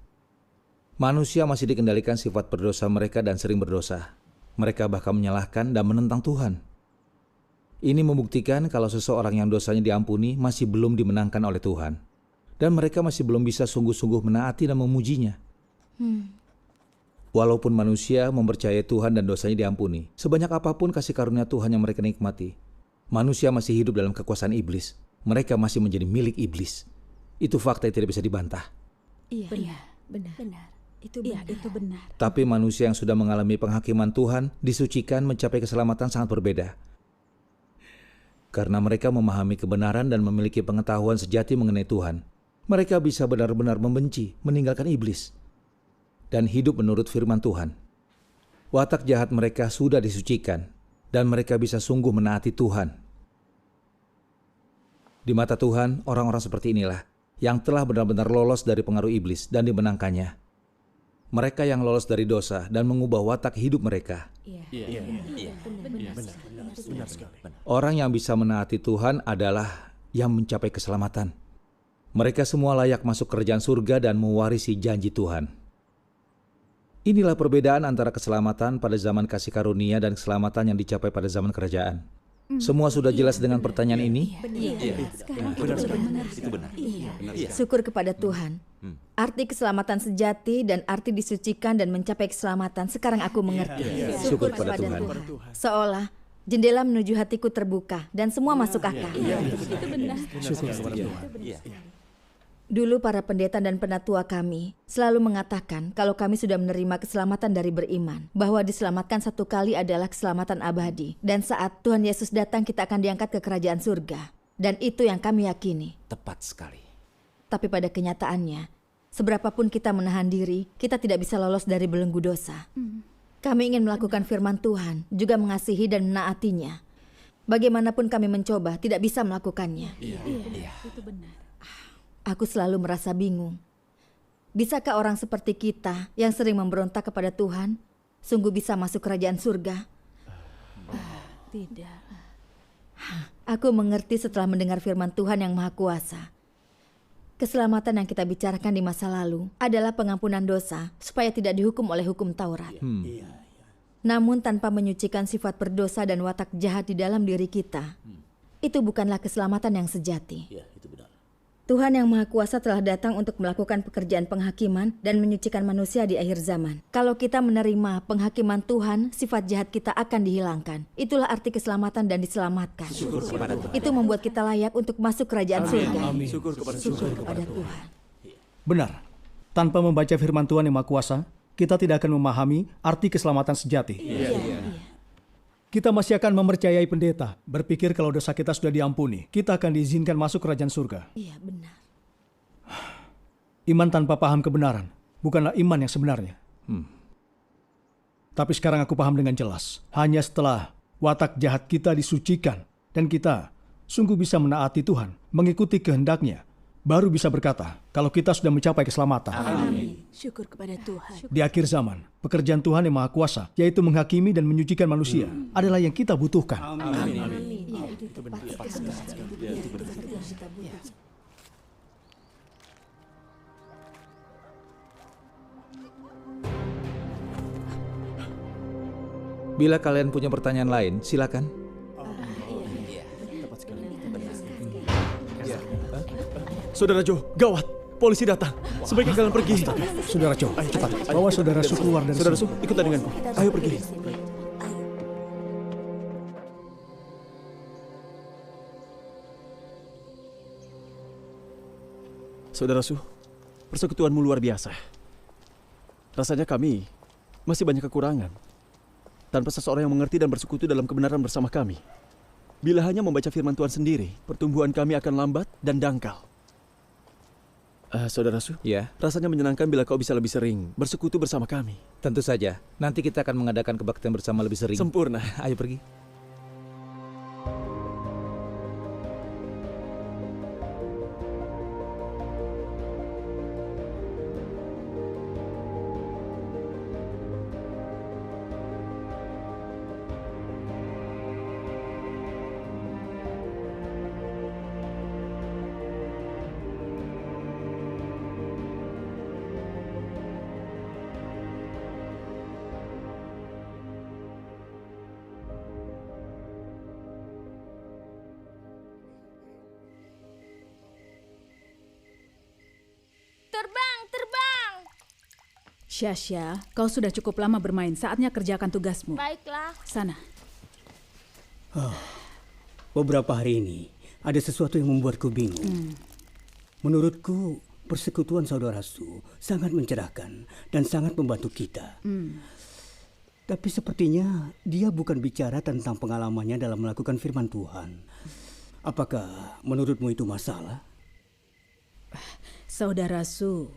Manusia masih dikendalikan sifat berdosa mereka dan sering berdosa. Mereka bahkan menyalahkan dan menentang Tuhan. Ini membuktikan kalau seseorang yang dosanya diampuni masih belum dimenangkan oleh Tuhan. Dan mereka masih belum bisa sungguh-sungguh menaati dan memujinya. Walaupun manusia mempercayai Tuhan dan dosanya diampuni, sebanyak apapun kasih karunia Tuhan yang mereka nikmati, manusia masih hidup dalam kekuasaan iblis. Mereka masih menjadi milik iblis. Itu fakta yang tidak bisa dibantah.
Benar. Itu benar.
Tapi manusia yang sudah mengalami penghakiman Tuhan, disucikan, mencapai keselamatan sangat berbeda. Karena mereka memahami kebenaran dan memiliki pengetahuan sejati mengenai Tuhan, mereka bisa benar-benar membenci, meninggalkan iblis, dan hidup menurut firman Tuhan. Watak jahat mereka sudah disucikan, dan mereka bisa sungguh menaati Tuhan. Di mata Tuhan, orang-orang seperti inilah yang telah benar-benar lolos dari pengaruh iblis dan dimenangkannya. Mereka yang lolos dari dosa dan mengubah watak hidup mereka.
Benar sekali.
Orang yang bisa menaati Tuhan adalah yang mencapai keselamatan. Mereka semua layak masuk kerajaan surga dan mewarisi janji Tuhan. Inilah perbedaan antara keselamatan pada zaman kasih karunia dan keselamatan yang dicapai pada zaman kerajaan. Semua sudah jelas dengan pertanyaan ini?
Itu benar.
Syukur kepada Tuhan. Arti keselamatan sejati dan arti disucikan dan mencapai keselamatan sekarang aku mengerti.
Syukur kepada Tuhan.
Seolah jendela menuju hatiku terbuka dan semua masuk akal.
Itu benar.
Syukur kepada Tuhan.
Dulu para pendeta dan penatua kami selalu mengatakan kalau kami sudah menerima keselamatan dari beriman, bahwa diselamatkan satu kali adalah keselamatan abadi, dan saat Tuhan Yesus datang kita akan diangkat ke kerajaan surga. Dan itu yang kami yakini.
Tepat sekali.
Tapi pada kenyataannya, seberapapun kita menahan diri, kita tidak bisa lolos dari belenggu dosa. Kami ingin melakukan firman Tuhan, juga mengasihi dan menaatinya. Bagaimanapun kami mencoba, tidak bisa melakukannya.
Iya.
Itu benar.
Aku selalu merasa bingung. Bisakah orang seperti kita yang sering memberontak kepada Tuhan, sungguh bisa masuk kerajaan surga?
Tidak.
Aku mengerti setelah mendengar firman Tuhan yang Maha Kuasa. Keselamatan yang kita bicarakan di masa lalu adalah pengampunan dosa supaya tidak dihukum oleh hukum Taurat. Namun tanpa menyucikan sifat berdosa dan watak jahat di dalam diri kita, itu bukanlah keselamatan yang sejati.
Iya, itu benar.
Tuhan yang Maha Kuasa telah datang untuk melakukan pekerjaan penghakiman dan menyucikan manusia di akhir zaman. Kalau kita menerima penghakiman Tuhan, sifat jahat kita akan dihilangkan. Itulah arti keselamatan dan diselamatkan.
Syukur kepada Tuhan.
Itu membuat kita layak untuk masuk kerajaan surga.
Syukur kepada
Tuhan.
Benar. Tanpa membaca firman Tuhan yang Maha Kuasa, kita tidak akan memahami arti keselamatan sejati. Kita masih akan mempercayai pendeta, berpikir kalau dosa kita sudah diampuni, kita akan diizinkan masuk kerajaan surga.
Iya, benar.
Iman tanpa paham kebenaran bukanlah iman yang sebenarnya. Tapi sekarang aku paham dengan jelas. Hanya setelah watak jahat kita disucikan dan kita sungguh bisa menaati Tuhan, mengikuti kehendak-Nya, baru bisa berkata kalau kita sudah mencapai keselamatan.
Syukur kepada Tuhan.
Di akhir zaman, pekerjaan Tuhan yang Maha Kuasa, yaitu menghakimi dan menyucikan manusia, adalah yang kita butuhkan.
Iya, itu tepat.
Bila kalian punya pertanyaan lain, silakan.
Saudara Joe, gawat. Polisi datang. Sebaiknya kalian pergi.
Saudara Joe, cepat. Bawa Saudara Su keluar dari
Saudara
sini.
Su, ikutan denganku. Ayo pergi. Saudara Su, persekutuanmu luar biasa. Rasanya kami masih banyak kekurangan. Tanpa seseorang yang mengerti dan bersekutu dalam kebenaran bersama kami. Bila hanya membaca firman Tuhan sendiri, pertumbuhan kami akan lambat dan dangkal. Saudara Su,
Ya,
rasanya menyenangkan bila kau bisa lebih sering bersekutu bersama kami.
tentu saja. Nanti kita akan mengadakan kebaktian bersama lebih sering.
Sempurna.
Ayo pergi.
Terbang.
Syasha, kau sudah cukup lama bermain. Saatnya kerjakan tugasmu.
Baiklah.
Sana.
Beberapa hari ini ada sesuatu yang membuatku bingung. Menurutku, persekutuan saudara Su sangat mencerahkan dan sangat membantu kita. Tapi sepertinya dia bukan bicara tentang pengalamannya dalam melakukan firman Tuhan. Apakah menurutmu itu masalah?
Saudara Su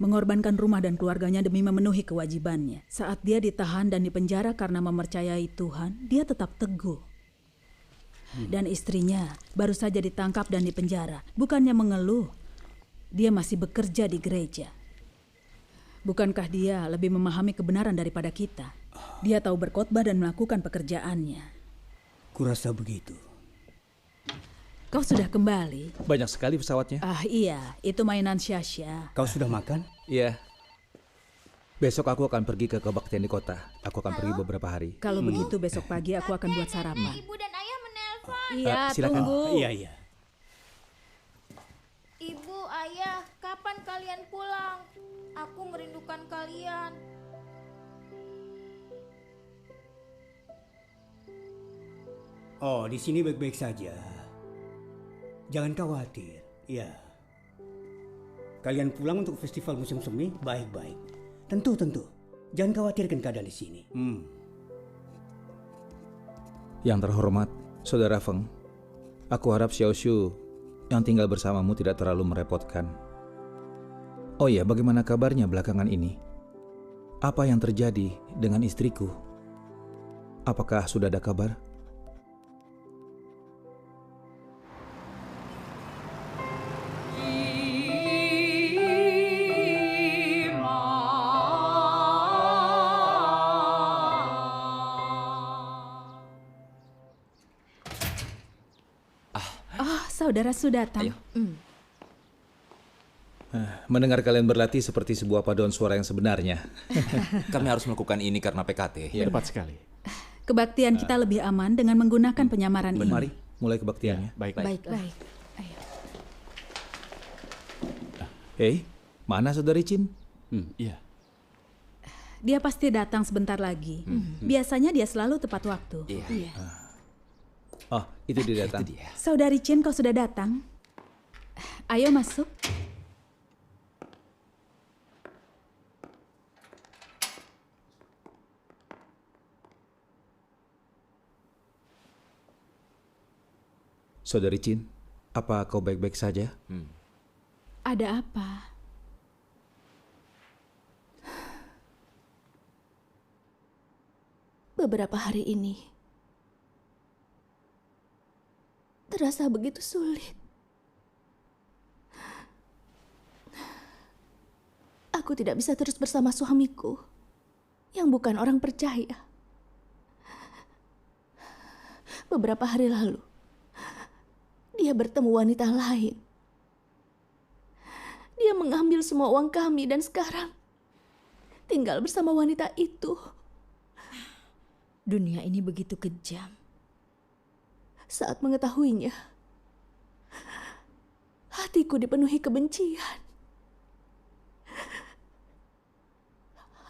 mengorbankan rumah dan keluarganya demi memenuhi kewajibannya. Saat dia ditahan dan dipenjara karena mempercayai Tuhan, dia tetap teguh. Dan istrinya baru saja ditangkap dan dipenjara. Bukannya mengeluh, dia masih bekerja di gereja. Bukankah dia lebih memahami kebenaran daripada kita? Dia tahu berkhotbah dan melakukan pekerjaannya.
Kurasa begitu.
Kau sudah kembali?
Banyak sekali pesawatnya.
Iya, itu mainan Syasha.
Kau sudah makan?
Iya. Besok aku akan pergi ke kebaktian di kota. Aku akan pergi beberapa hari.
Kalau begitu besok pagi aku akan buat sarapan.
Ibu dan ayah menelpon.
Iya,
silakan.
tunggu.
Iya.
Ibu, ayah, kapan kalian pulang? Aku merindukan kalian.
Oh, di sini baik-baik saja. Jangan khawatir, ya. Kalian pulang untuk festival musim semi baik-baik. Tentu. Jangan khawatirkan keadaan di sini.
Yang terhormat, Saudara Feng, aku harap Xiao Shu yang tinggal bersamamu tidak terlalu merepotkan. Oh iya, bagaimana kabarnya belakangan ini? Apa yang terjadi dengan istriku? Apakah sudah ada kabar?
Oh, saudara Su datang.
Mendengar kalian berlatih seperti sebuah paduan suara yang sebenarnya.
Kami harus melakukan ini karena PKT.
Ya. Tepat sekali.
Kebaktian kita lebih aman dengan menggunakan penyamaran ini.
Mari, mulai kebaktiannya.
Baiklah.
Hei, mana saudari Chin?
Iya.
Dia pasti datang sebentar lagi. Biasanya dia selalu tepat waktu.
Iya.
Oh, itu dia datang.
Saudari Chin, kau sudah datang? Ayo masuk.
Saudari Chin, apa kau baik-baik saja?
Ada apa?
Beberapa hari ini terasa begitu sulit. Aku tidak bisa terus bersama suamiku yang bukan orang percaya. Beberapa hari lalu, dia bertemu wanita lain. Dia mengambil semua uang kami dan sekarang tinggal bersama wanita itu.
Dunia ini begitu kejam.
Saat mengetahuinya, hatiku dipenuhi kebencian.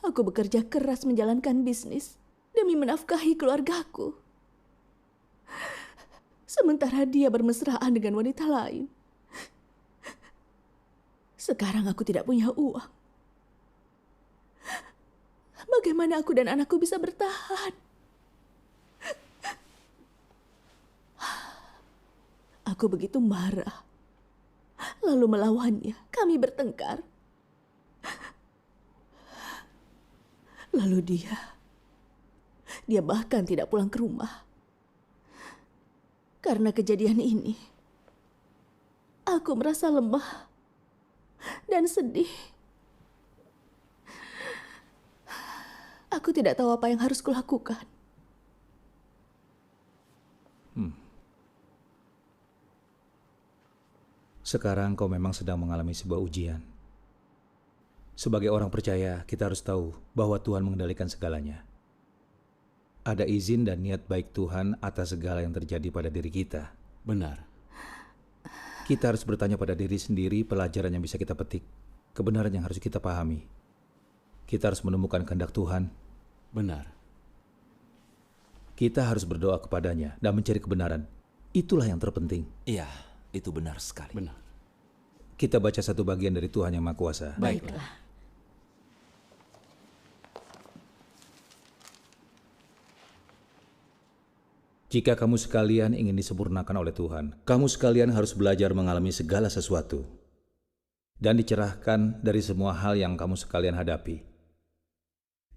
Aku bekerja keras menjalankan bisnis demi menafkahi keluargaku. Sementara dia bermesraan dengan wanita lain. Sekarang aku tidak punya uang. Bagaimana aku dan anakku bisa bertahan? Aku begitu marah. Lalu melawannya. Kami bertengkar. Lalu dia bahkan tidak pulang ke rumah. Karena kejadian ini, aku merasa lemah dan sedih. Aku tidak tahu apa yang harus kulakukan.
Sekarang kau memang sedang mengalami sebuah ujian. Sebagai orang percaya, kita harus tahu bahwa Tuhan mengendalikan segalanya. Ada izin dan niat baik Tuhan atas segala yang terjadi pada diri kita.
Benar.
Kita harus bertanya pada diri sendiri pelajaran yang bisa kita petik, kebenaran yang harus kita pahami. Kita harus menemukan kehendak Tuhan.
Benar.
Kita harus berdoa kepadanya dan mencari kebenaran. Itulah yang terpenting.
Iya, itu benar sekali.
Benar.
Kita baca satu bagian dari Tuhan Yang Maha Kuasa.
Baiklah.
Jika kamu sekalian ingin disempurnakan oleh Tuhan, kamu sekalian harus belajar mengalami segala sesuatu dan dicerahkan dari semua hal yang kamu sekalian hadapi.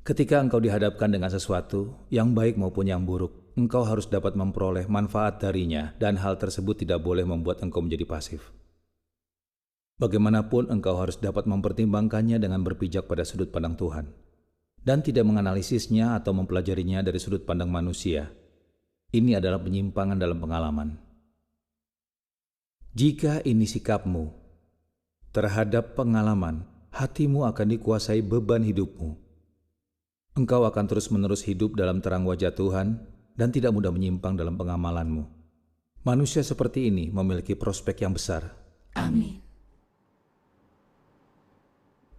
Ketika engkau dihadapkan dengan sesuatu, yang baik maupun yang buruk, engkau harus dapat memperoleh manfaat darinya dan hal tersebut tidak boleh membuat engkau menjadi pasif. Bagaimanapun engkau harus dapat mempertimbangkannya dengan berpijak pada sudut pandang Tuhan dan tidak menganalisisnya atau mempelajarinya dari sudut pandang manusia. Ini adalah penyimpangan dalam pengalaman. Jika ini sikapmu terhadap pengalaman, hatimu akan dikuasai beban hidupmu. Engkau akan terus-menerus hidup dalam terang wajah Tuhan dan tidak mudah menyimpang dalam pengamalanmu. Manusia seperti ini memiliki prospek yang besar.
Amin.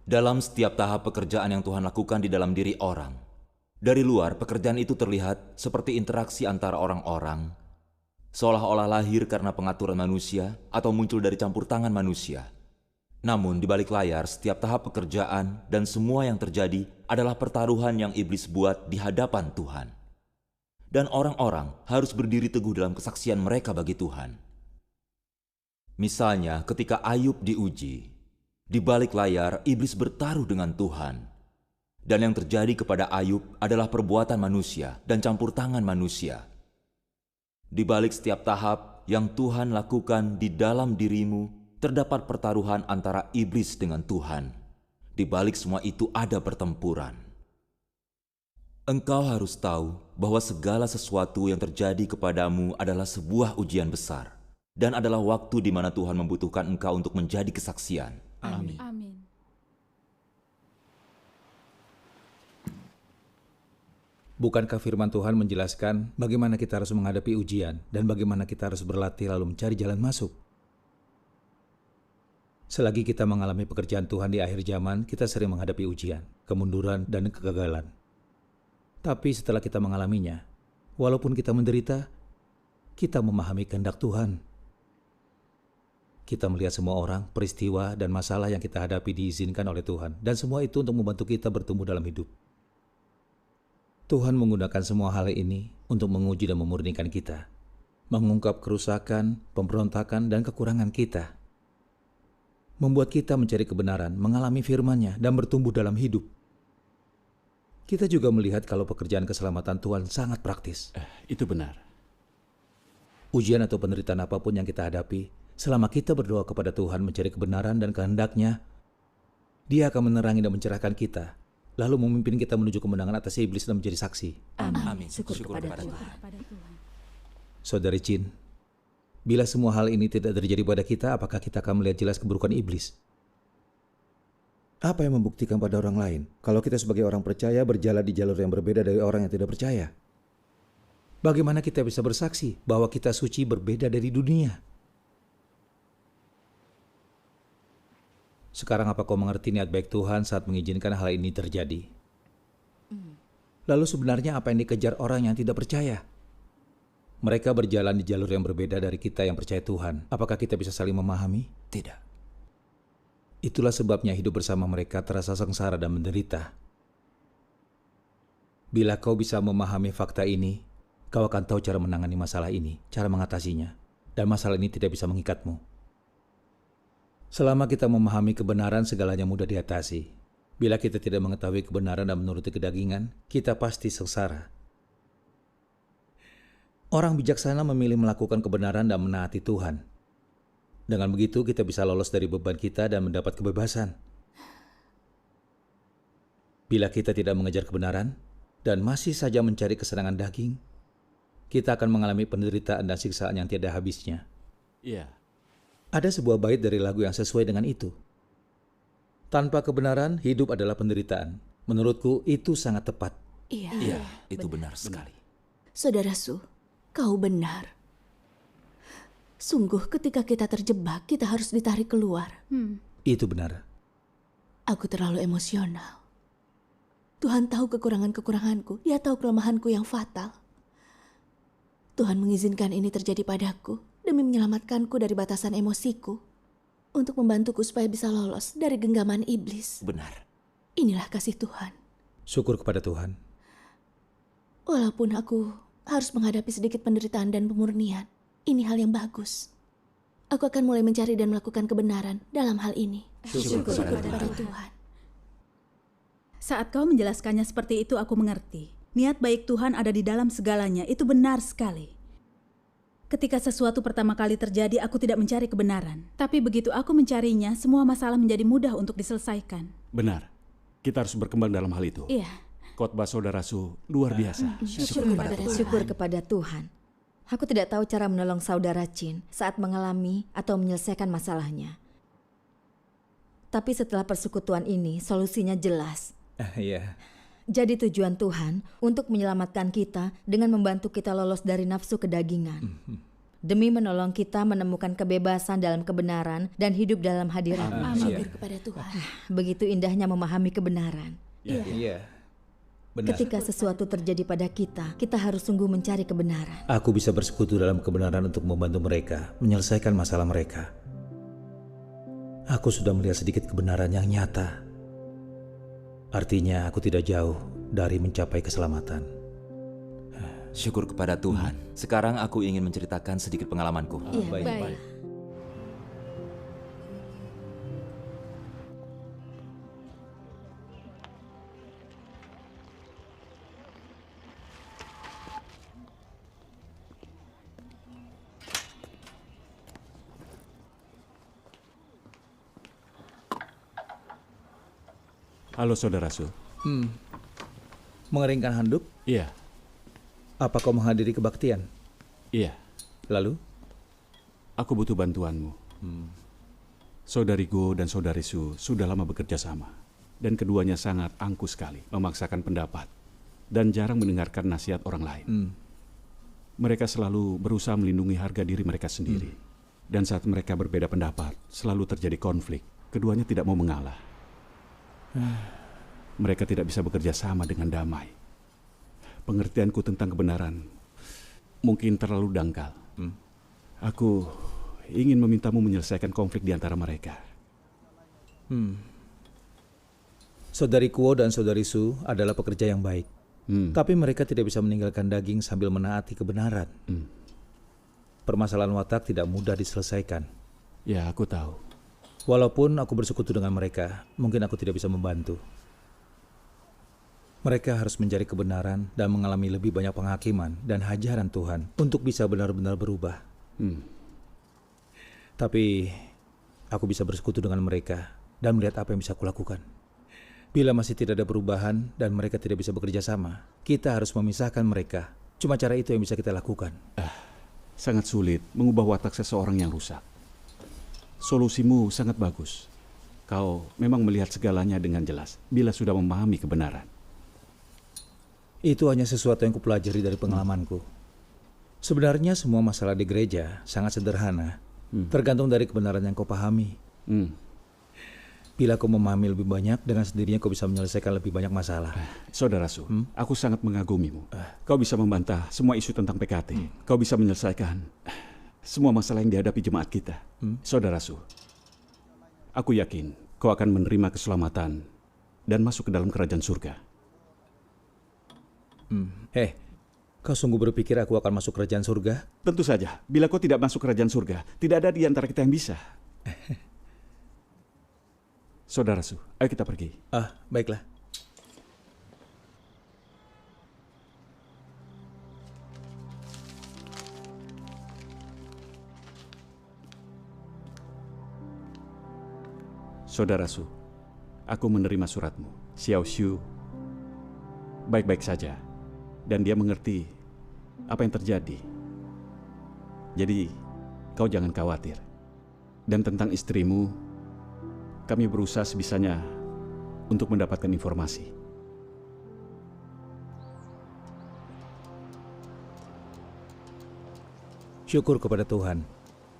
Dalam setiap tahap pekerjaan yang Tuhan lakukan di dalam diri orang, dari luar pekerjaan itu terlihat seperti interaksi antara orang-orang, seolah-olah lahir karena pengaturan manusia atau muncul dari campur tangan manusia. Namun di balik layar, setiap tahap pekerjaan dan semua yang terjadi adalah pertaruhan yang iblis buat di hadapan Tuhan. Dan orang-orang harus berdiri teguh dalam kesaksian mereka bagi Tuhan. Misalnya ketika Ayub diuji, di balik layar iblis bertaruh dengan Tuhan.
Dan yang terjadi kepada Ayub adalah perbuatan manusia dan campur tangan manusia. Di balik setiap tahap yang Tuhan lakukan di dalam dirimu, terdapat pertaruhan antara iblis dengan Tuhan. Di balik semua itu ada pertempuran. Engkau harus tahu bahwa segala sesuatu yang terjadi kepadamu adalah sebuah ujian besar. Dan adalah waktu di mana Tuhan membutuhkan engkau untuk menjadi kesaksian.
Amin. Amin.
Bukankah firman Tuhan menjelaskan bagaimana kita harus menghadapi ujian dan bagaimana kita harus berlatih lalu mencari jalan masuk? Selagi kita mengalami pekerjaan Tuhan di akhir zaman, kita sering menghadapi ujian, kemunduran, dan kegagalan. Tapi setelah kita mengalaminya, walaupun kita menderita, kita memahami kehendak Tuhan. Kita melihat semua orang, peristiwa, dan masalah yang kita hadapi diizinkan oleh Tuhan, dan semua itu untuk membantu kita bertumbuh dalam hidup. Tuhan menggunakan semua hal ini untuk menguji dan memurnikan kita, mengungkap kerusakan, pemberontakan, dan kekurangan kita, membuat kita mencari kebenaran, mengalami firman-Nya, dan bertumbuh dalam hidup. Kita juga melihat kalau pekerjaan keselamatan Tuhan sangat praktis.
Itu benar.
Ujian atau penderitaan apapun yang kita hadapi, selama kita berdoa kepada Tuhan mencari kebenaran dan kehendak-Nya, Dia akan menerangi dan mencerahkan kita, lalu memimpin kita menuju kemenangan atas iblis dan menjadi saksi.
Amin. Syukur kepada Tuhan.
Saudari Chin, bila semua hal ini tidak terjadi pada kita, apakah kita akan melihat jelas keburukan iblis? Apa yang membuktikan pada orang lain kalau kita sebagai orang percaya berjalan di jalur yang berbeda dari orang yang tidak percaya? Bagaimana kita bisa bersaksi bahwa kita suci berbeda dari dunia? Sekarang apa kau mengerti niat baik Tuhan saat mengizinkan hal ini terjadi? Lalu sebenarnya apa yang dikejar orang yang tidak percaya? Mereka berjalan di jalur yang berbeda dari kita yang percaya Tuhan. Apakah kita bisa saling memahami?
Tidak.
Itulah sebabnya hidup bersama mereka terasa sengsara dan menderita. Bila kau bisa memahami fakta ini, kau akan tahu cara menangani masalah ini, cara mengatasinya, dan masalah ini tidak bisa mengikatmu. Selama kita memahami kebenaran, segalanya mudah diatasi. Bila kita tidak mengetahui kebenaran dan menuruti kedagingan, kita pasti sengsara. Orang bijaksana memilih melakukan kebenaran dan menaati Tuhan. Dengan begitu, kita bisa lolos dari beban kita dan mendapat kebebasan. Bila kita tidak mengejar kebenaran dan masih saja mencari kesenangan daging, kita akan mengalami penderitaan dan siksaan yang tiada habisnya.
Iya.
Ada sebuah bait dari lagu yang sesuai dengan itu. Tanpa kebenaran, hidup adalah penderitaan. Menurutku, itu sangat tepat.
Iya.
Itu benar sekali.
Saudara Su, kau benar. Sungguh ketika kita terjebak, kita harus ditarik keluar.
Itu benar.
Aku terlalu emosional. Tuhan tahu kekurangan-kekuranganku. Dia tahu kelemahanku yang fatal. Tuhan mengizinkan ini terjadi padaku demi menyelamatkanku dari batasan emosiku, untuk membantuku supaya bisa lolos dari genggaman iblis.
Benar.
Inilah kasih Tuhan.
Syukur kepada Tuhan.
Walaupun aku harus menghadapi sedikit penderitaan dan pemurnian, ini hal yang bagus. Aku akan mulai mencari dan melakukan kebenaran dalam hal ini.
Syukur
kepada Tuhan.
Saat kau menjelaskannya seperti itu, aku mengerti. Niat baik Tuhan ada di dalam segalanya, itu benar sekali. Ketika sesuatu pertama kali terjadi, aku tidak mencari kebenaran. Tapi begitu aku mencarinya, semua masalah menjadi mudah untuk diselesaikan.
Benar. Kita harus berkembang dalam hal itu.
Iya.
Khotbah Saudara Su luar biasa.
Syukur kepada Tuhan. Aku tidak tahu cara menolong saudara Chin saat mengalami atau menyelesaikan masalahnya. Tapi setelah persekutuan ini, solusinya jelas.
Iya.
Jadi tujuan Tuhan untuk menyelamatkan kita dengan membantu kita lolos dari nafsu kedagingan. Demi menolong kita menemukan kebebasan dalam kebenaran dan hidup dalam hadirat.
Syukur kepada Tuhan.
Begitu indahnya memahami kebenaran.
Iya. Benar.
Ketika sesuatu terjadi pada kita, kita harus sungguh mencari kebenaran.
Aku bisa bersekutu dalam kebenaran untuk membantu mereka menyelesaikan masalah mereka. Aku sudah melihat sedikit kebenaran yang nyata. Artinya aku tidak jauh dari mencapai keselamatan.
Syukur kepada Tuhan. Sekarang aku ingin menceritakan sedikit pengalamanku.
Baik.
Halo Saudara Su.
Mengeringkan handuk?
Iya.
Apa kau menghadiri kebaktian?
Iya.
Lalu?
Aku butuh bantuanmu. Saudari Go dan Saudari Su sudah lama bekerja sama. Dan keduanya sangat angkuh sekali memaksakan pendapat. Dan jarang mendengarkan nasihat orang lain. Mereka selalu berusaha melindungi harga diri mereka sendiri. Dan saat mereka berbeda pendapat, selalu terjadi konflik. Keduanya tidak mau mengalah. Mereka tidak bisa bekerja sama dengan damai. Pengertianku tentang kebenaran mungkin terlalu dangkal. Aku ingin memintamu menyelesaikan konflik di antara mereka.
Saudari Kuo dan Saudari Su adalah pekerja yang baik. Tapi mereka tidak bisa meninggalkan daging sambil menaati kebenaran. Permasalahan watak tidak mudah diselesaikan.
Ya, aku tahu.
Walaupun aku bersekutu dengan mereka, mungkin aku tidak bisa membantu. Mereka harus mencari kebenaran dan mengalami lebih banyak penghakiman dan hajaran Tuhan untuk bisa benar-benar berubah. Tapi aku bisa bersekutu dengan mereka dan melihat apa yang bisa kulakukan. Bila masih tidak ada perubahan dan mereka tidak bisa bekerja sama, kita harus memisahkan mereka. Cuma cara itu yang bisa kita lakukan.
Sangat sulit mengubah watak seseorang yang rusak. Solusimu sangat bagus. Kau memang melihat segalanya dengan jelas bila sudah memahami kebenaran.
Itu hanya sesuatu yang kupelajari dari pengalamanku. Sebenarnya semua masalah di gereja sangat sederhana. Tergantung dari kebenaran yang kau pahami. Bila kau memahami lebih banyak, dengan sendirinya kau bisa menyelesaikan lebih banyak masalah.
Saudara Su, aku sangat mengagumimu. Kau bisa membantah semua isu tentang PKT. Kau bisa menyelesaikan semua masalah yang dihadapi jemaat kita. Saudara Su, aku yakin kau akan menerima keselamatan dan masuk ke dalam kerajaan surga.
Kau sungguh berpikir aku akan masuk kerajaan surga?
Tentu saja, bila kau tidak masuk kerajaan surga, tidak ada di antara kita yang bisa. Saudara Su, ayo kita pergi.
Baiklah.
Saudara Su, aku menerima suratmu. Xiao Xiu baik-baik saja. Dan dia mengerti apa yang terjadi. Jadi, kau jangan khawatir. Dan tentang istrimu, kami berusaha sebisanya untuk mendapatkan informasi.
Syukur kepada Tuhan.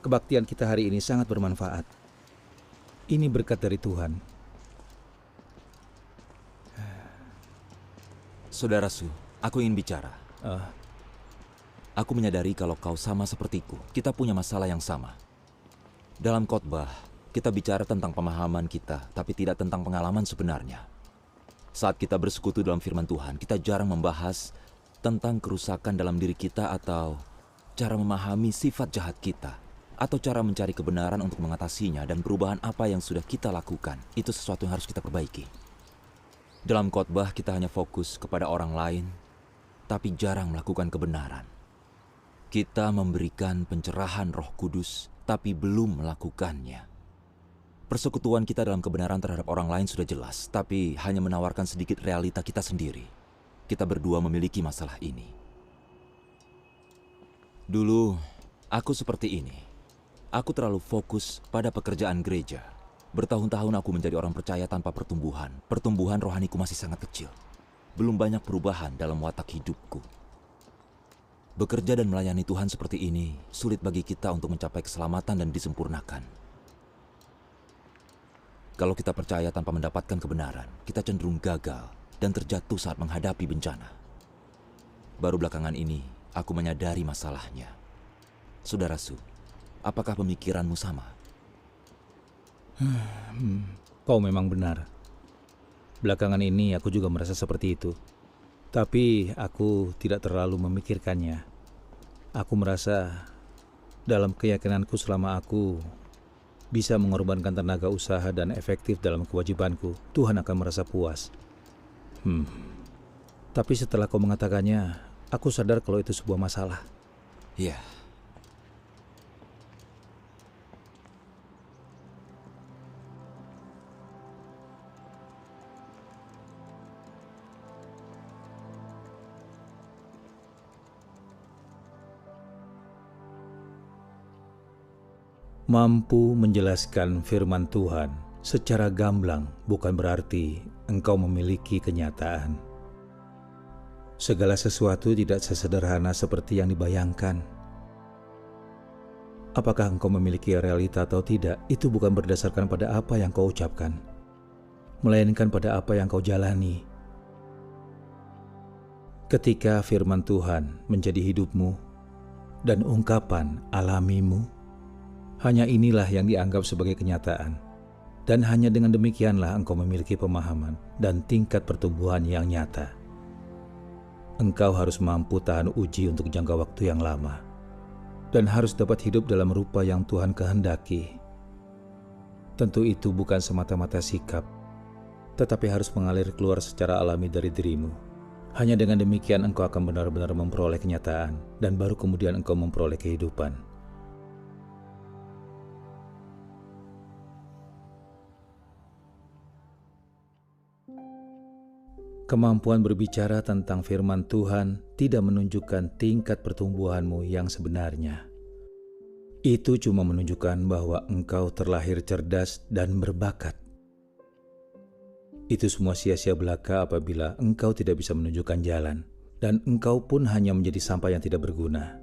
Kebaktian kita hari ini sangat bermanfaat. Ini berkat dari Tuhan.
Saudara Su, aku ingin bicara. Aku menyadari kalau kau sama sepertiku. Kita punya masalah yang sama. Dalam khotbah, kita bicara tentang pemahaman kita, tapi tidak tentang pengalaman sebenarnya. Saat kita bersekutu dalam firman Tuhan, kita jarang membahas tentang kerusakan dalam diri kita atau cara memahami sifat jahat kita, atau cara mencari kebenaran untuk mengatasinya dan perubahan apa yang sudah kita lakukan. Itu sesuatu yang harus kita perbaiki. Dalam khotbah, kita hanya fokus kepada orang lain, tapi jarang melakukan kebenaran. Kita memberikan pencerahan Roh Kudus, tapi belum melakukannya. Persekutuan kita dalam kebenaran terhadap orang lain sudah jelas, tapi hanya menawarkan sedikit realita kita sendiri. Kita berdua memiliki masalah ini. Dulu, aku seperti ini. Aku terlalu fokus pada pekerjaan gereja. Bertahun-tahun aku menjadi orang percaya tanpa pertumbuhan. Pertumbuhan rohaniku masih sangat kecil. Belum banyak perubahan dalam watak hidupku. Bekerja dan melayani Tuhan seperti ini sulit bagi kita untuk mencapai keselamatan dan disempurnakan. Kalau kita percaya tanpa mendapatkan kebenaran, kita cenderung gagal dan terjatuh saat menghadapi bencana. Baru belakangan ini, aku menyadari masalahnya. Saudara Su, apakah pemikiranmu sama?
Kau memang benar. Belakangan ini aku juga merasa seperti itu. Tapi aku tidak terlalu memikirkannya. Aku merasa dalam keyakinanku selama aku bisa mengorbankan tenaga usaha dan efektif dalam kewajibanku, Tuhan akan merasa puas. Tapi setelah kau mengatakannya, aku sadar kalau itu sebuah masalah.
Iya.
Mampu menjelaskan firman Tuhan secara gamblang bukan berarti engkau memiliki kenyataan. Segala sesuatu tidak sesederhana seperti yang dibayangkan. Apakah engkau memiliki realita atau tidak, itu bukan berdasarkan pada apa yang kau ucapkan, melainkan pada apa yang kau jalani. Ketika firman Tuhan menjadi hidupmu dan ungkapan alamimu, hanya inilah yang dianggap sebagai kenyataan. Dan hanya dengan demikianlah engkau memiliki pemahaman dan tingkat pertumbuhan yang nyata. Engkau harus mampu tahan uji untuk jangka waktu yang lama, dan harus dapat hidup dalam rupa yang Tuhan kehendaki. Tentu itu bukan semata-mata sikap, tetapi harus mengalir keluar secara alami dari dirimu. Hanya dengan demikian engkau akan benar-benar memperoleh kenyataan, dan baru kemudian engkau memperoleh kehidupan. Kemampuan berbicara tentang firman Tuhan tidak menunjukkan tingkat pertumbuhanmu yang sebenarnya. Itu cuma menunjukkan bahwa engkau terlahir cerdas dan berbakat. Itu semua sia-sia belaka apabila engkau tidak bisa menunjukkan jalan, dan engkau pun hanya menjadi sampah yang tidak berguna.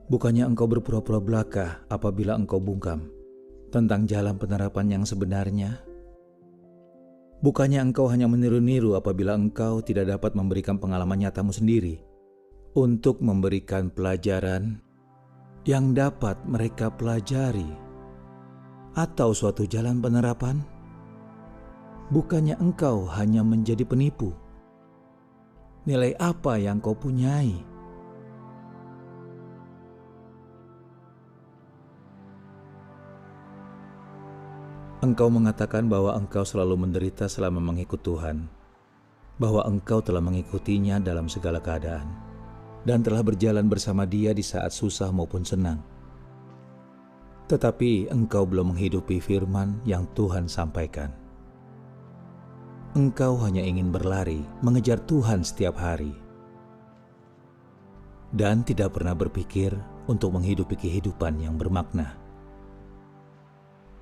Bukannya engkau berpura-pura belaka apabila engkau bungkam tentang jalan penerapan yang sebenarnya. Bukannya engkau hanya meniru-niru apabila engkau tidak dapat memberikan pengalaman nyatamu sendiri untuk memberikan pelajaran yang dapat mereka pelajari atau suatu jalan penerapan. Bukannya engkau hanya menjadi penipu. Nilai apa yang kau punyai? Engkau mengatakan bahwa engkau selalu menderita selama mengikut Tuhan, bahwa engkau telah mengikutinya dalam segala keadaan, dan telah berjalan bersama Dia di saat susah maupun senang. Tetapi engkau belum menghidupi firman yang Tuhan sampaikan. Engkau hanya ingin berlari, mengejar Tuhan setiap hari, dan tidak pernah berpikir untuk menghidupi kehidupan yang bermakna.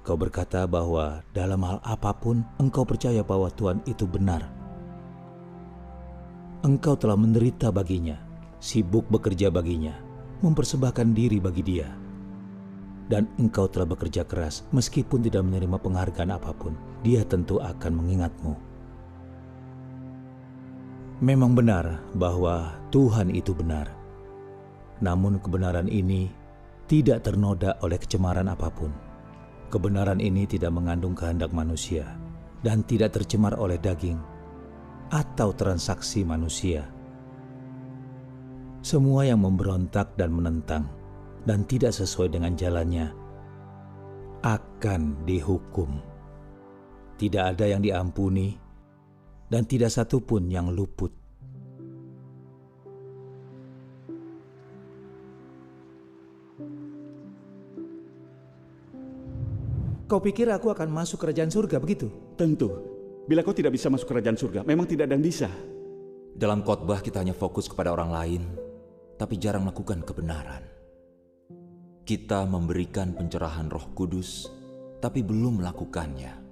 Kau berkata bahwa dalam hal apapun engkau percaya bahwa Tuhan itu benar. Engkau telah menderita baginya, sibuk bekerja baginya, mempersembahkan diri bagi Dia. Dan engkau telah bekerja keras meskipun tidak menerima penghargaan apapun. Dia tentu akan mengingatmu. Memang benar bahwa Tuhan itu benar. Namun kebenaran ini tidak ternoda oleh kecemaran apapun. Kebenaran ini tidak mengandung kehendak manusia dan tidak tercemar oleh daging atau transaksi manusia. Semua yang memberontak dan menentang dan tidak sesuai dengan jalannya akan dihukum. Tidak ada yang diampuni dan tidak satu pun yang luput. Kau pikir aku akan masuk kerajaan surga begitu?
Tentu. Bila kau tidak bisa masuk kerajaan surga, memang tidak ada yang bisa.
Dalam khotbah kita hanya fokus kepada orang lain, tapi jarang melakukan kebenaran. Kita memberikan pencerahan Roh Kudus, tapi belum melakukannya.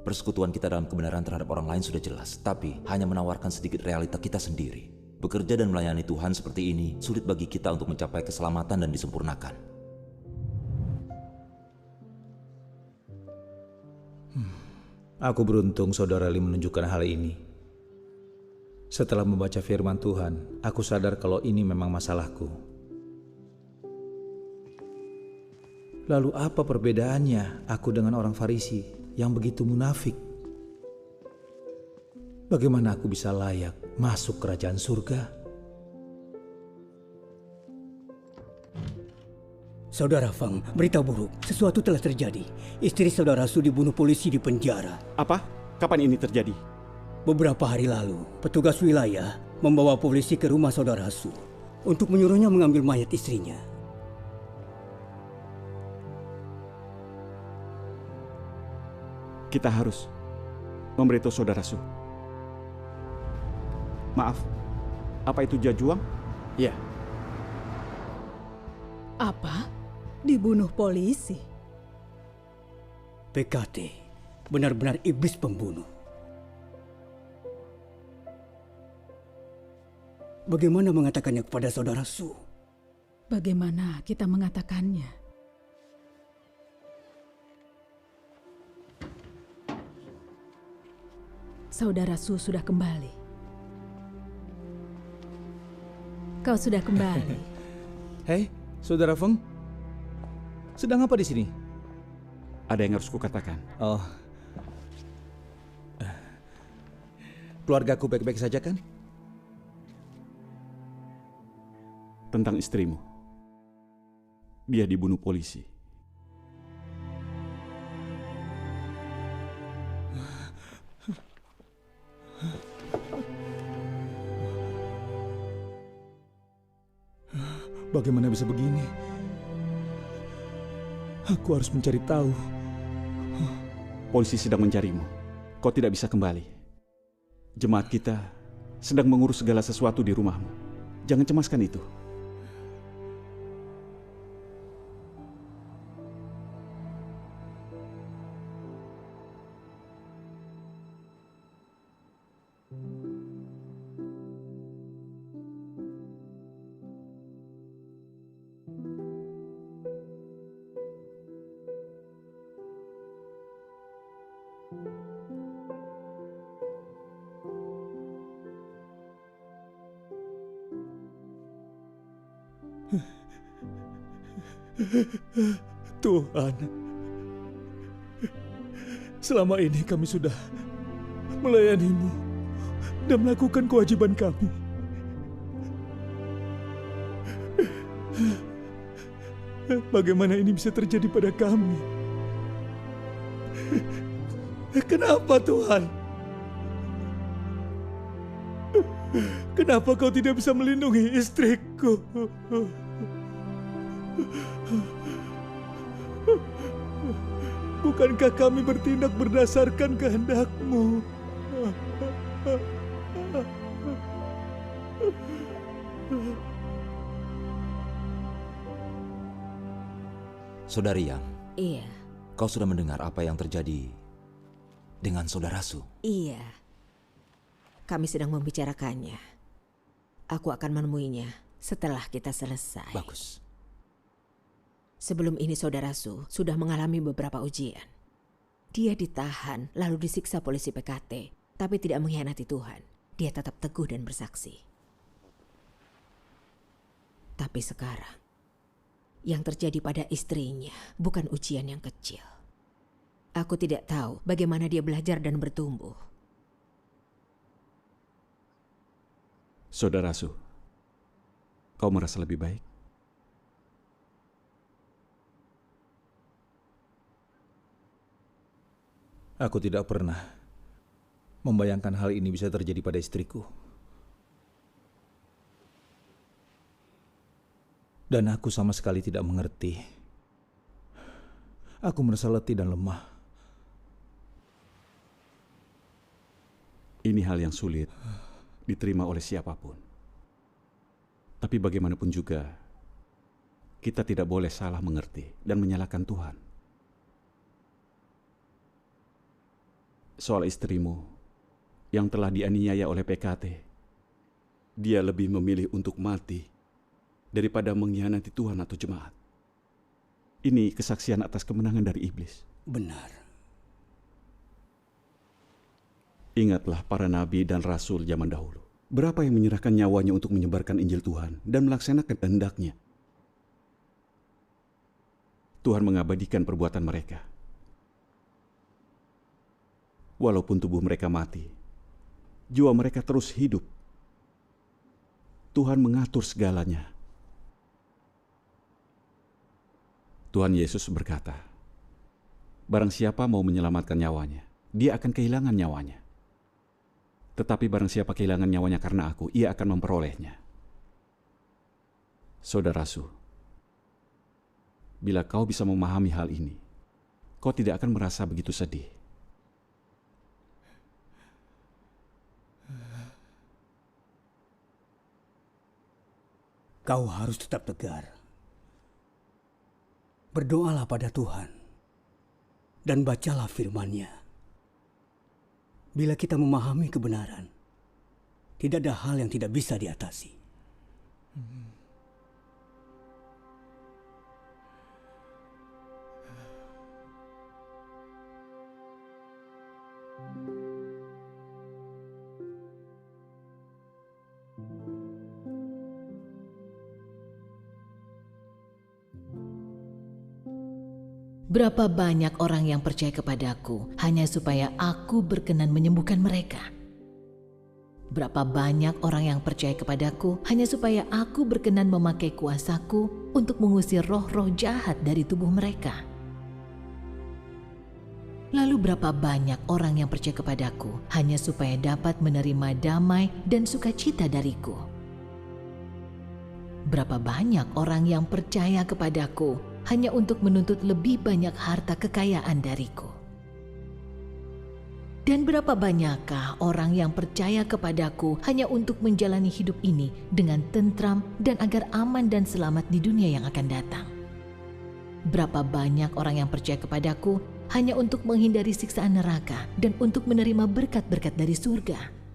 Persekutuan kita dalam kebenaran terhadap orang lain sudah jelas, tapi hanya menawarkan sedikit realita kita sendiri. Bekerja dan melayani Tuhan seperti ini sulit bagi kita untuk mencapai keselamatan dan disempurnakan.
Aku beruntung Saudara Lee menunjukkan hal ini. Setelah membaca firman Tuhan, aku sadar kalau ini memang masalahku. Lalu apa perbedaannya aku dengan orang Farisi yang begitu munafik? Bagaimana aku bisa layak masuk kerajaan surga?
Saudara Fang, berita buruk. Sesuatu telah terjadi. Istri Saudara Su dibunuh polisi di penjara.
Apa? Kapan ini terjadi?
Beberapa hari lalu, petugas wilayah membawa polisi ke rumah Saudara Su untuk menyuruhnya mengambil mayat istrinya.
Kita harus memberitahu Saudara Su. Maaf, apa itu Jajuang?
Ya.
Apa?
Dibunuh polisi.
PKT benar-benar iblis pembunuh. Bagaimana mengatakannya kepada saudara Su?
Bagaimana kita mengatakannya? Saudara Su sudah kembali. Kau sudah kembali.
Hei, Saudara Feng. Sedang apa di sini?
Ada yang harus kukatakan.
Oh. Keluargaku baik-baik saja kan?
Tentang istrimu. Dia dibunuh polisi.
Bagaimana bisa begini? Aku harus mencari tahu.
Polisi sedang mencarimu. Kau tidak bisa kembali. Jemaat kita sedang mengurus segala sesuatu di rumahmu. Jangan cemaskan itu.
Tuhan, selama ini kami sudah melayanimu dan melakukan kewajiban kami. Bagaimana ini bisa terjadi pada kami? Kenapa Tuhan? Kenapa kau tidak bisa melindungi istriku? Bukankah kami bertindak berdasarkan kehendak-Mu?
Saudari Yang.
Iya.
Kau sudah mendengar apa yang terjadi dengan saudara Su?
Iya. Kami sedang membicarakannya. Aku akan menemuinya setelah kita selesai.
Bagus.
Sebelum ini saudara Su sudah mengalami beberapa ujian. Dia ditahan lalu disiksa polisi PKT, tapi tidak mengkhianati Tuhan. Dia tetap teguh dan bersaksi. Tapi sekarang, yang terjadi pada istrinya bukan ujian yang kecil. Aku tidak tahu bagaimana dia belajar dan bertumbuh.
Saudara Su, kau merasa lebih baik?
Aku tidak pernah membayangkan hal ini bisa terjadi pada istriku. Dan aku sama sekali tidak mengerti. Aku merasa letih dan lemah.
Ini hal yang sulit diterima oleh siapapun. Tapi bagaimanapun juga, kita tidak boleh salah mengerti dan menyalahkan Tuhan. Soal istrimu yang telah dianiaya oleh PKT, dia lebih memilih untuk mati daripada mengkhianati Tuhan atau jemaat. Ini kesaksian atas kemenangan dari iblis.
Benar.
Ingatlah para nabi dan rasul zaman dahulu. Berapa yang menyerahkan nyawanya untuk menyebarkan Injil Tuhan dan melaksanakan kehendaknya. Tuhan mengabadikan perbuatan mereka. Walaupun tubuh mereka mati, jiwa mereka terus hidup. Tuhan mengatur segalanya. Tuhan Yesus berkata, barang siapa mau menyelamatkan nyawanya, dia akan kehilangan nyawanya. Tetapi barang siapa kehilangan nyawanya karena aku, ia akan memperolehnya. Saudara Su, bila kau bisa memahami hal ini, kau tidak akan merasa begitu sedih.
Kau harus tetap tegar. Berdoalah pada Tuhan dan bacalah firman-Nya. Bila kita memahami kebenaran, tidak ada hal yang tidak bisa diatasi.
Berapa banyak orang yang percaya kepadaku hanya supaya aku berkenan menyembuhkan mereka? Berapa banyak orang yang percaya kepadaku hanya supaya aku berkenan memakai kuasaku untuk mengusir roh-roh jahat dari tubuh mereka? Lalu berapa banyak orang yang percaya kepadaku hanya supaya dapat menerima damai dan sukacita dariku? Berapa banyak orang yang percaya kepadaku hanya untuk menuntut lebih banyak harta kekayaan dariku? Dan berapa banyakkah orang yang percaya kepadaku hanya untuk menjalani hidup ini dengan tentram dan agar aman dan selamat di dunia yang akan datang? Berapa banyak orang yang percaya kepadaku hanya untuk menghindari siksaan neraka dan untuk menerima berkat-berkat dari surga?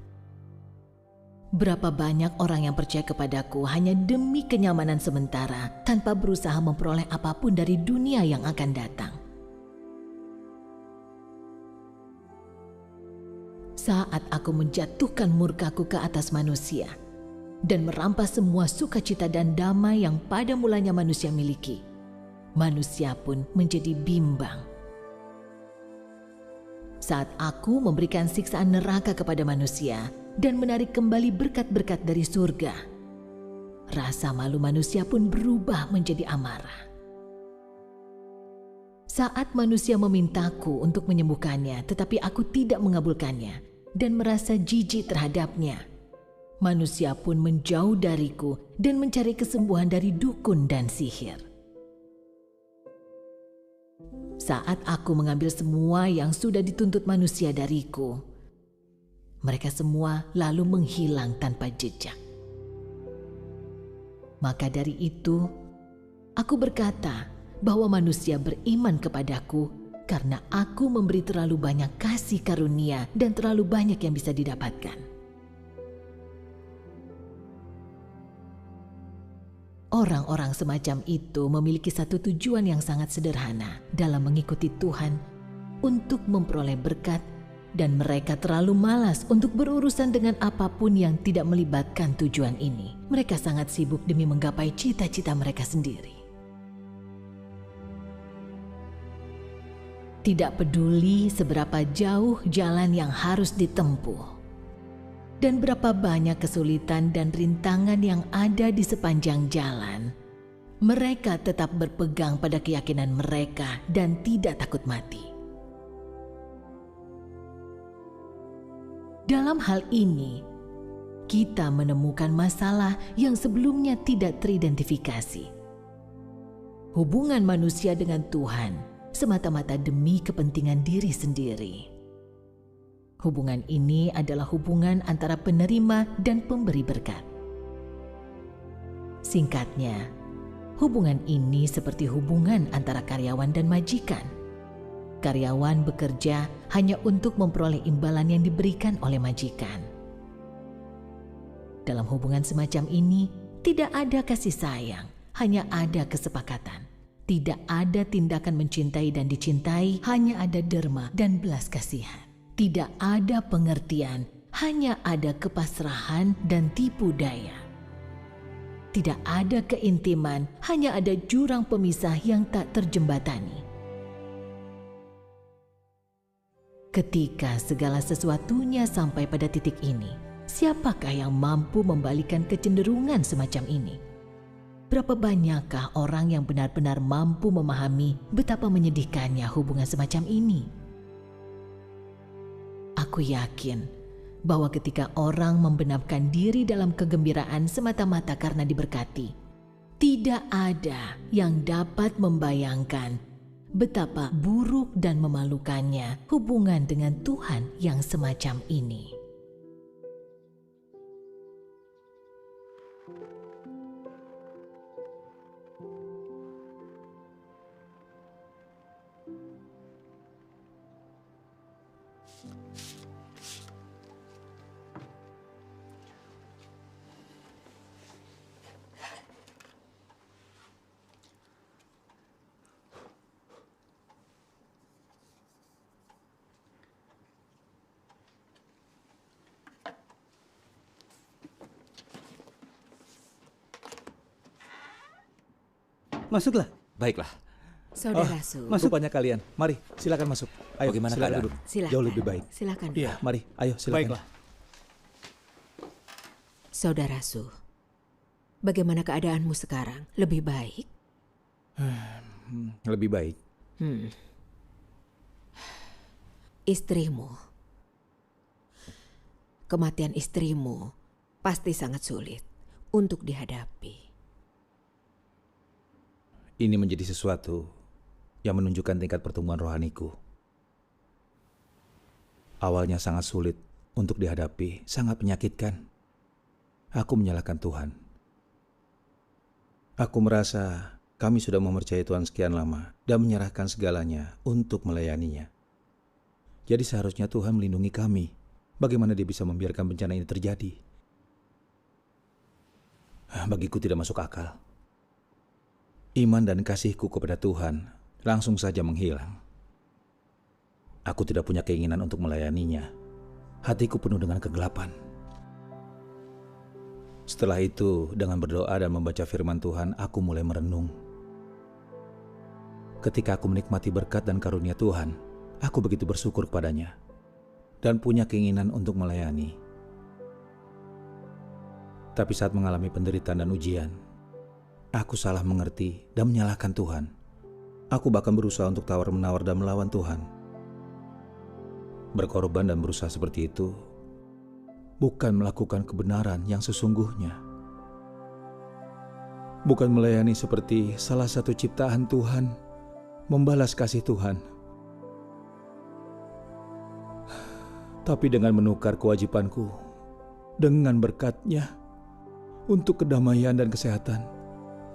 Berapa banyak orang yang percaya kepadaku hanya demi kenyamanan sementara tanpa berusaha memperoleh apapun dari dunia yang akan datang? Saat aku menjatuhkan murkaku ke atas manusia dan merampas semua sukacita dan damai yang pada mulanya manusia miliki, manusia pun menjadi bimbang. Saat aku memberikan siksaan neraka kepada manusia dan menarik kembali berkat-berkat dari surga, rasa malu manusia pun berubah menjadi amarah. Saat manusia memintaku untuk menyembuhkannya, tetapi aku tidak mengabulkannya dan merasa jijik terhadapnya, manusia pun menjauh dariku dan mencari kesembuhan dari dukun dan sihir. Saat aku mengambil semua yang sudah dituntut manusia dariku, mereka semua lalu menghilang tanpa jejak. Maka dari itu, aku berkata bahwa manusia beriman kepadaku karena aku memberi terlalu banyak kasih karunia dan terlalu banyak yang bisa didapatkan. Orang-orang semacam itu memiliki satu tujuan yang sangat sederhana dalam mengikuti Tuhan untuk memperoleh berkat, dan mereka terlalu malas untuk berurusan dengan apapun yang tidak melibatkan tujuan ini. Mereka sangat sibuk demi menggapai cita-cita mereka sendiri. Tidak peduli seberapa jauh jalan yang harus ditempuh dan berapa banyak kesulitan dan rintangan yang ada di sepanjang jalan, mereka tetap berpegang pada keyakinan mereka dan tidak takut mati. Dalam hal ini, kita menemukan masalah yang sebelumnya tidak teridentifikasi. Hubungan manusia dengan Tuhan semata-mata demi kepentingan diri sendiri. Hubungan ini adalah hubungan antara penerima dan pemberi berkat. Singkatnya, hubungan ini seperti hubungan antara karyawan dan majikan. Karyawan bekerja hanya untuk memperoleh imbalan yang diberikan oleh majikan. Dalam hubungan semacam ini, tidak ada kasih sayang, hanya ada kesepakatan. Tidak ada tindakan mencintai dan dicintai, hanya ada derma dan belas kasihan. Tidak ada pengertian, hanya ada kepasrahan dan tipu daya. Tidak ada keintiman, hanya ada jurang pemisah yang tak terjembatani. Ketika segala sesuatunya sampai pada titik ini, siapakah yang mampu membalikan kecenderungan semacam ini? Berapa banyakkah orang yang benar-benar mampu memahami betapa menyedihkannya hubungan semacam ini? Aku yakin bahwa ketika orang membenamkan diri dalam kegembiraan semata-mata karena diberkati, tidak ada yang dapat membayangkan betapa buruk dan memalukannya hubungan dengan Tuhan yang semacam ini.
Masuklah.
Baiklah.
Saudara Su.
Rupanya kalian. Mari, silakan masuk. Ayo,
Bagaimana
silakan
keadaan?
duduk.
Silakan.
Jauh lebih baik.
Silakan.
Iya, mari. Ayo, silakan.
Baiklah.
Saudara Su, bagaimana keadaanmu sekarang? Lebih baik?
Lebih baik.
Istrimu. Kematian istrimu pasti sangat sulit untuk dihadapi.
Ini menjadi sesuatu yang menunjukkan tingkat pertumbuhan rohaniku. Awalnya sangat sulit untuk dihadapi, sangat menyakitkan. Aku menyalahkan Tuhan. Aku merasa kami sudah mempercayai Tuhan sekian lama dan menyerahkan segalanya untuk melayaninya. Jadi seharusnya Tuhan melindungi kami. Bagaimana Dia bisa membiarkan bencana ini terjadi? Bagiku tidak masuk akal. Iman dan kasihku kepada Tuhan langsung saja menghilang. Aku tidak punya keinginan untuk melayaninya. Hatiku penuh dengan kegelapan. Setelah itu, dengan berdoa dan membaca firman Tuhan, aku mulai merenung. Ketika aku menikmati berkat dan karunia Tuhan, aku begitu bersyukur kepadanya dan punya keinginan untuk melayani. Tapi saat mengalami penderitaan dan ujian, aku salah mengerti dan menyalahkan Tuhan. Aku bahkan berusaha untuk tawar-menawar dan melawan Tuhan. Berkorban dan berusaha seperti itu bukan melakukan kebenaran yang sesungguhnya. Bukan melayani seperti salah satu ciptaan Tuhan, membalas kasih Tuhan. Tapi dengan menukar kewajibanku dengan berkat-Nya untuk kedamaian dan kesehatan,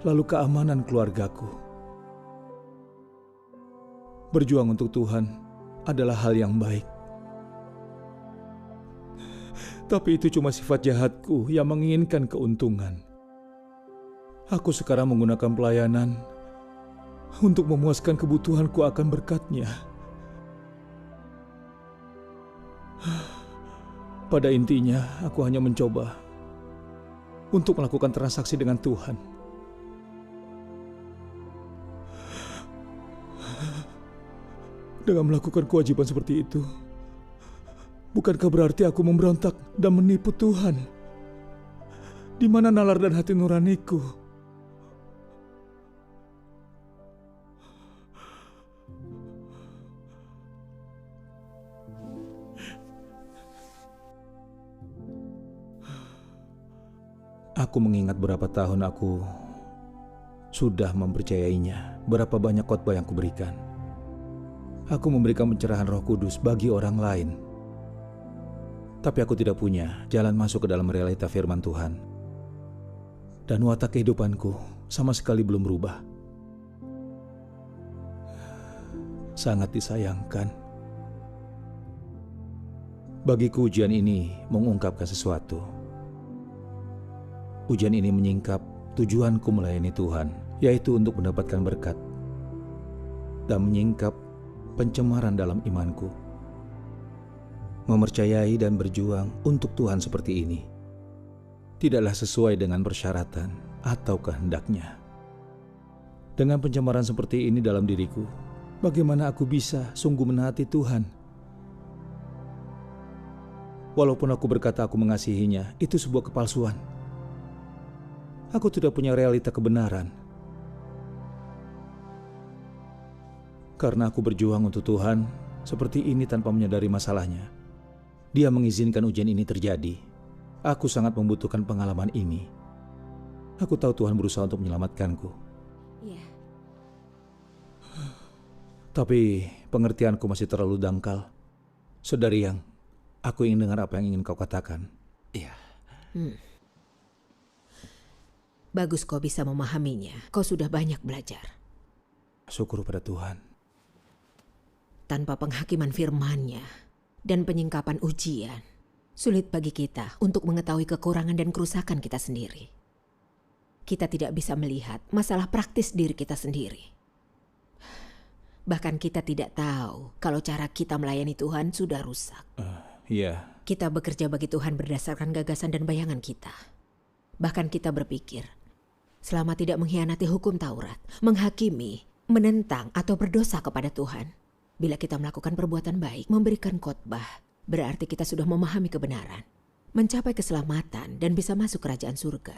lalu keamanan keluargaku. Berjuang untuk Tuhan adalah hal yang baik. Tapi itu cuma sifat jahatku yang menginginkan keuntungan. Aku sekarang menggunakan pelayanan untuk memuaskan kebutuhanku akan berkat-Nya. Pada intinya, aku hanya mencoba untuk melakukan transaksi dengan Tuhan. Dengan melakukan kewajiban seperti itu, bukankah berarti aku memberontak dan menipu Tuhan? Di mana nalar dan hati nuraniku? Aku mengingat berapa tahun aku sudah mempercayainya, berapa banyak khotbah yang kuberikan. Aku memberikan pencerahan Roh Kudus bagi orang lain. Tapi aku tidak punya jalan masuk ke dalam realita firman Tuhan. Dan watak kehidupanku sama sekali belum berubah. Sangat disayangkan. Bagiku ujian ini mengungkapkan sesuatu. Ujian ini menyingkap tujuanku melayani Tuhan, yaitu untuk mendapatkan berkat. Dan menyingkap pencemaran dalam imanku. Mempercayai dan berjuang untuk Tuhan seperti ini tidaklah sesuai dengan persyaratan atau kehendak-Nya. Dengan pencemaran seperti ini dalam diriku, bagaimana aku bisa sungguh menaati Tuhan? Walaupun aku berkata aku mengasihinya, itu sebuah kepalsuan. Aku tidak punya realita kebenaran. Karena aku berjuang untuk Tuhan seperti ini tanpa menyadari masalahnya. Dia mengizinkan ujian ini terjadi. Aku sangat membutuhkan pengalaman ini. Aku tahu Tuhan berusaha untuk menyelamatkanku.
Iya.
Tapi pengertianku masih terlalu dangkal. Saudari Yang, aku ingin dengar apa yang ingin kau katakan.
Iya.
Bagus kau bisa memahaminya. Kau sudah banyak belajar.
Syukur pada Tuhan.
Tanpa penghakiman firman-Nya dan penyingkapan ujian, sulit bagi kita untuk mengetahui kekurangan dan kerusakan kita sendiri. Kita tidak bisa melihat masalah praktis diri kita sendiri. Bahkan kita tidak tahu kalau cara kita melayani Tuhan sudah rusak.
Iya.
Kita bekerja bagi Tuhan berdasarkan gagasan dan bayangan kita. Bahkan kita berpikir, selama tidak mengkhianati hukum Taurat, menghakimi, menentang atau berdosa kepada Tuhan. Bila kita melakukan perbuatan baik, memberikan khotbah, berarti kita sudah memahami kebenaran, mencapai keselamatan dan bisa masuk kerajaan surga.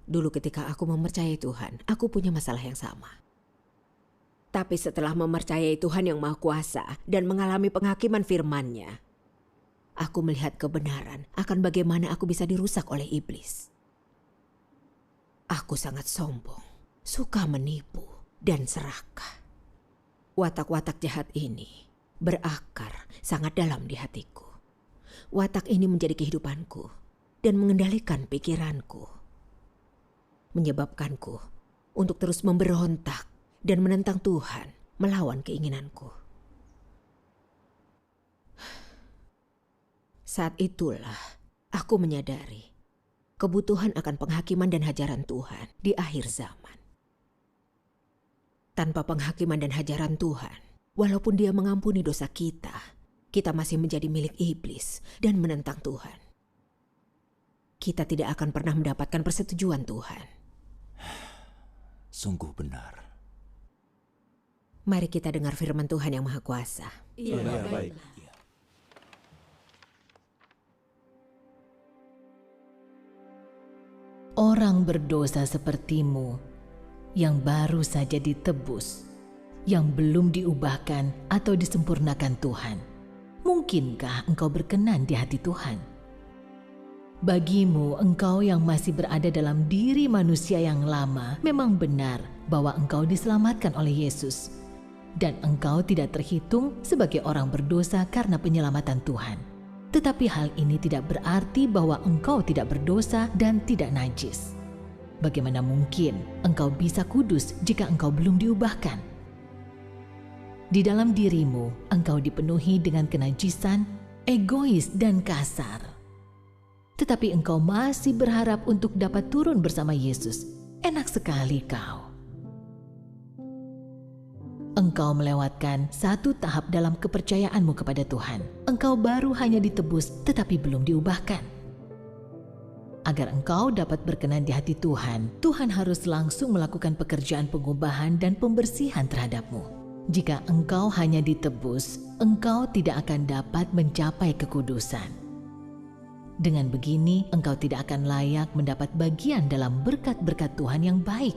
Dulu ketika aku mempercayai Tuhan, aku punya masalah yang sama. Tapi setelah mempercayai Tuhan yang Maha Kuasa dan mengalami penghakiman firman-Nya, aku melihat kebenaran akan bagaimana aku bisa dirusak oleh iblis. Aku sangat sombong, suka menipu, dan serakah. Watak-watak jahat ini berakar sangat dalam di hatiku. Watak ini menjadi kehidupanku dan mengendalikan pikiranku, menyebabkanku untuk terus memberontak dan menentang Tuhan melawan keinginanku. Saat itulah aku menyadari kebutuhan akan penghakiman dan hajaran Tuhan di akhir zaman. Tanpa penghakiman dan hajaran Tuhan, walaupun Dia mengampuni dosa kita, kita masih menjadi milik iblis dan menentang Tuhan. Kita tidak akan pernah mendapatkan persetujuan Tuhan.
Sungguh benar.
Mari kita dengar firman Tuhan yang Maha Kuasa.
Iya, baik.
Orang berdosa sepertimu yang baru saja ditebus, yang belum diubahkan atau disempurnakan Tuhan. Mungkinkah engkau berkenan di hati Tuhan? Bagimu, engkau yang masih berada dalam diri manusia yang lama, memang benar bahwa engkau diselamatkan oleh Yesus. Dan engkau tidak terhitung sebagai orang berdosa karena penyelamatan Tuhan. Tetapi hal ini tidak berarti bahwa engkau tidak berdosa dan tidak najis. Bagaimana mungkin engkau bisa kudus jika engkau belum diubahkan? Di dalam dirimu, engkau dipenuhi dengan kenajisan, egois dan kasar. Tetapi engkau masih berharap untuk dapat turun bersama Yesus. Enak sekali kau. Engkau melewatkan satu tahap dalam kepercayaanmu kepada Tuhan. Engkau baru hanya ditebus tetapi belum diubahkan. Agar engkau dapat berkenan di hati Tuhan, Tuhan harus langsung melakukan pekerjaan pengubahan dan pembersihan terhadapmu. Jika engkau hanya ditebus, engkau tidak akan dapat mencapai kekudusan. Dengan begini, engkau tidak akan layak mendapat bagian dalam berkat-berkat Tuhan yang baik.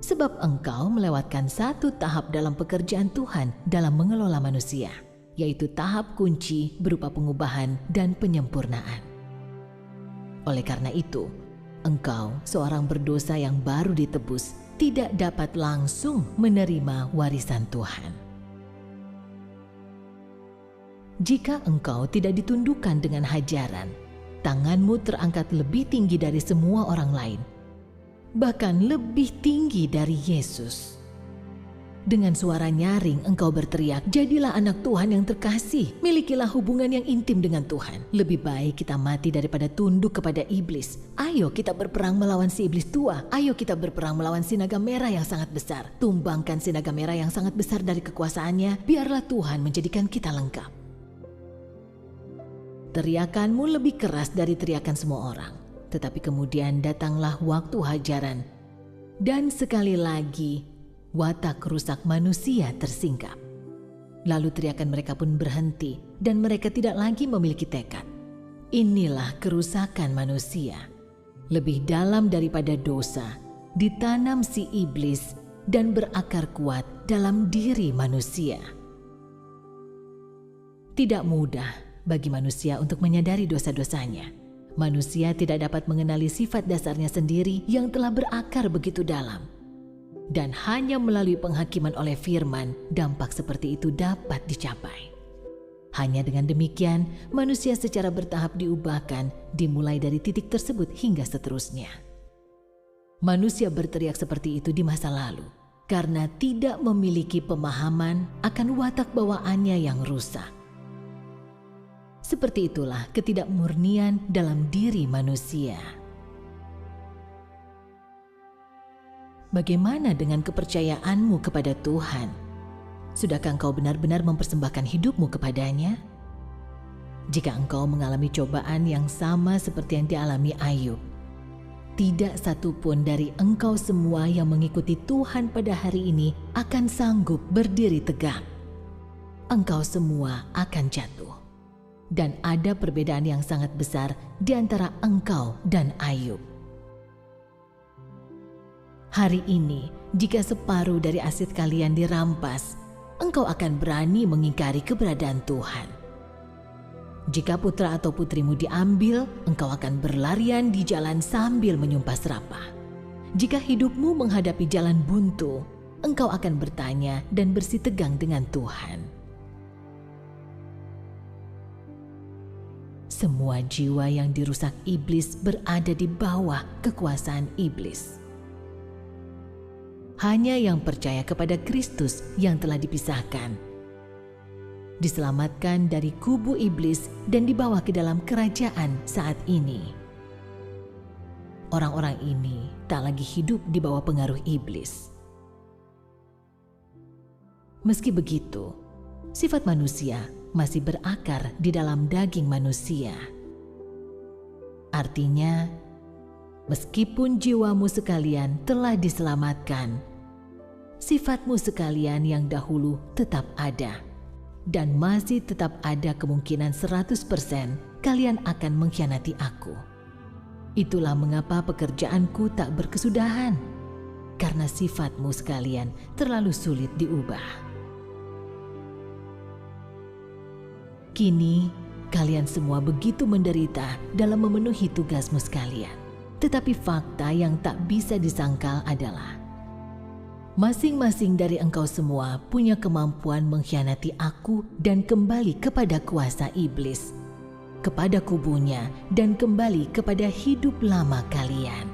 Sebab engkau melewatkan satu tahap dalam pekerjaan Tuhan dalam mengelola manusia, yaitu tahap kunci berupa pengubahan dan penyempurnaan. Oleh karena itu, engkau, seorang berdosa yang baru ditebus, tidak dapat langsung menerima warisan Tuhan. Jika engkau tidak ditundukkan dengan hajaran, tanganmu terangkat lebih tinggi dari semua orang lain, bahkan lebih tinggi dari Yesus. Dengan suara nyaring engkau berteriak, "Jadilah anak Tuhan yang terkasih, milikilah hubungan yang intim dengan Tuhan. Lebih baik kita mati daripada tunduk kepada iblis. Ayo kita berperang melawan si iblis tua. Ayo kita berperang melawan si naga merah yang sangat besar. Tumbangkan si naga merah yang sangat besar dari kekuasaannya, biarlah Tuhan menjadikan kita lengkap." Teriakanmu lebih keras dari teriakan semua orang. Tetapi kemudian datanglah waktu hajaran. Dan sekali lagi, watak rusak manusia tersingkap. Lalu teriakan mereka pun berhenti dan mereka tidak lagi memiliki tekad. Inilah kerusakan manusia. Lebih dalam daripada dosa, ditanam si iblis dan berakar kuat dalam diri manusia. Tidak mudah bagi manusia untuk menyadari dosa-dosanya. Manusia tidak dapat mengenali sifat dasarnya sendiri yang telah berakar begitu dalam. Dan hanya melalui penghakiman oleh firman, dampak seperti itu dapat dicapai. Hanya dengan demikian, manusia secara bertahap diubahkan, dimulai dari titik tersebut hingga seterusnya. Manusia berteriak seperti itu di masa lalu, karena tidak memiliki pemahaman akan watak bawaannya yang rusak. Seperti itulah ketidakmurnian dalam diri manusia. Bagaimana dengan kepercayaanmu kepada Tuhan? Sudahkah engkau benar-benar mempersembahkan hidupmu kepadanya? Jika engkau mengalami cobaan yang sama seperti yang dialami Ayub, Tidak satupun dari engkau semua yang mengikuti Tuhan pada hari ini akan sanggup berdiri tegak. Engkau semua akan jatuh. Dan ada perbedaan yang sangat besar di antara engkau dan Ayub. Hari ini, jika separuh dari aset kalian dirampas, engkau akan berani mengingkari keberadaan Tuhan. Jika putra atau putrimu diambil, engkau akan berlarian di jalan sambil menyumpah serapah. Jika hidupmu menghadapi jalan buntu, engkau akan bertanya dan bersitegang dengan Tuhan. Semua jiwa yang dirusak iblis berada di bawah kekuasaan iblis. Hanya yang percaya kepada Kristus yang telah dipisahkan, diselamatkan dari kubu iblis dan dibawa ke dalam kerajaan saat ini. Orang-orang ini tak lagi hidup di bawah pengaruh iblis. Meski begitu, sifat manusia masih berakar di dalam daging manusia. Artinya, meskipun jiwamu sekalian telah diselamatkan, sifatmu sekalian yang dahulu tetap ada. Dan masih tetap ada kemungkinan 100% kalian akan mengkhianati aku. Itulah mengapa pekerjaanku tak berkesudahan, karena sifatmu sekalian terlalu sulit diubah. Kini, kalian semua begitu menderita dalam memenuhi tugasmu sekalian. Tetapi fakta yang tak bisa disangkal adalah masing-masing dari engkau semua punya kemampuan mengkhianati aku dan kembali kepada kuasa iblis, kepada kubunya dan kembali kepada hidup lama kalian.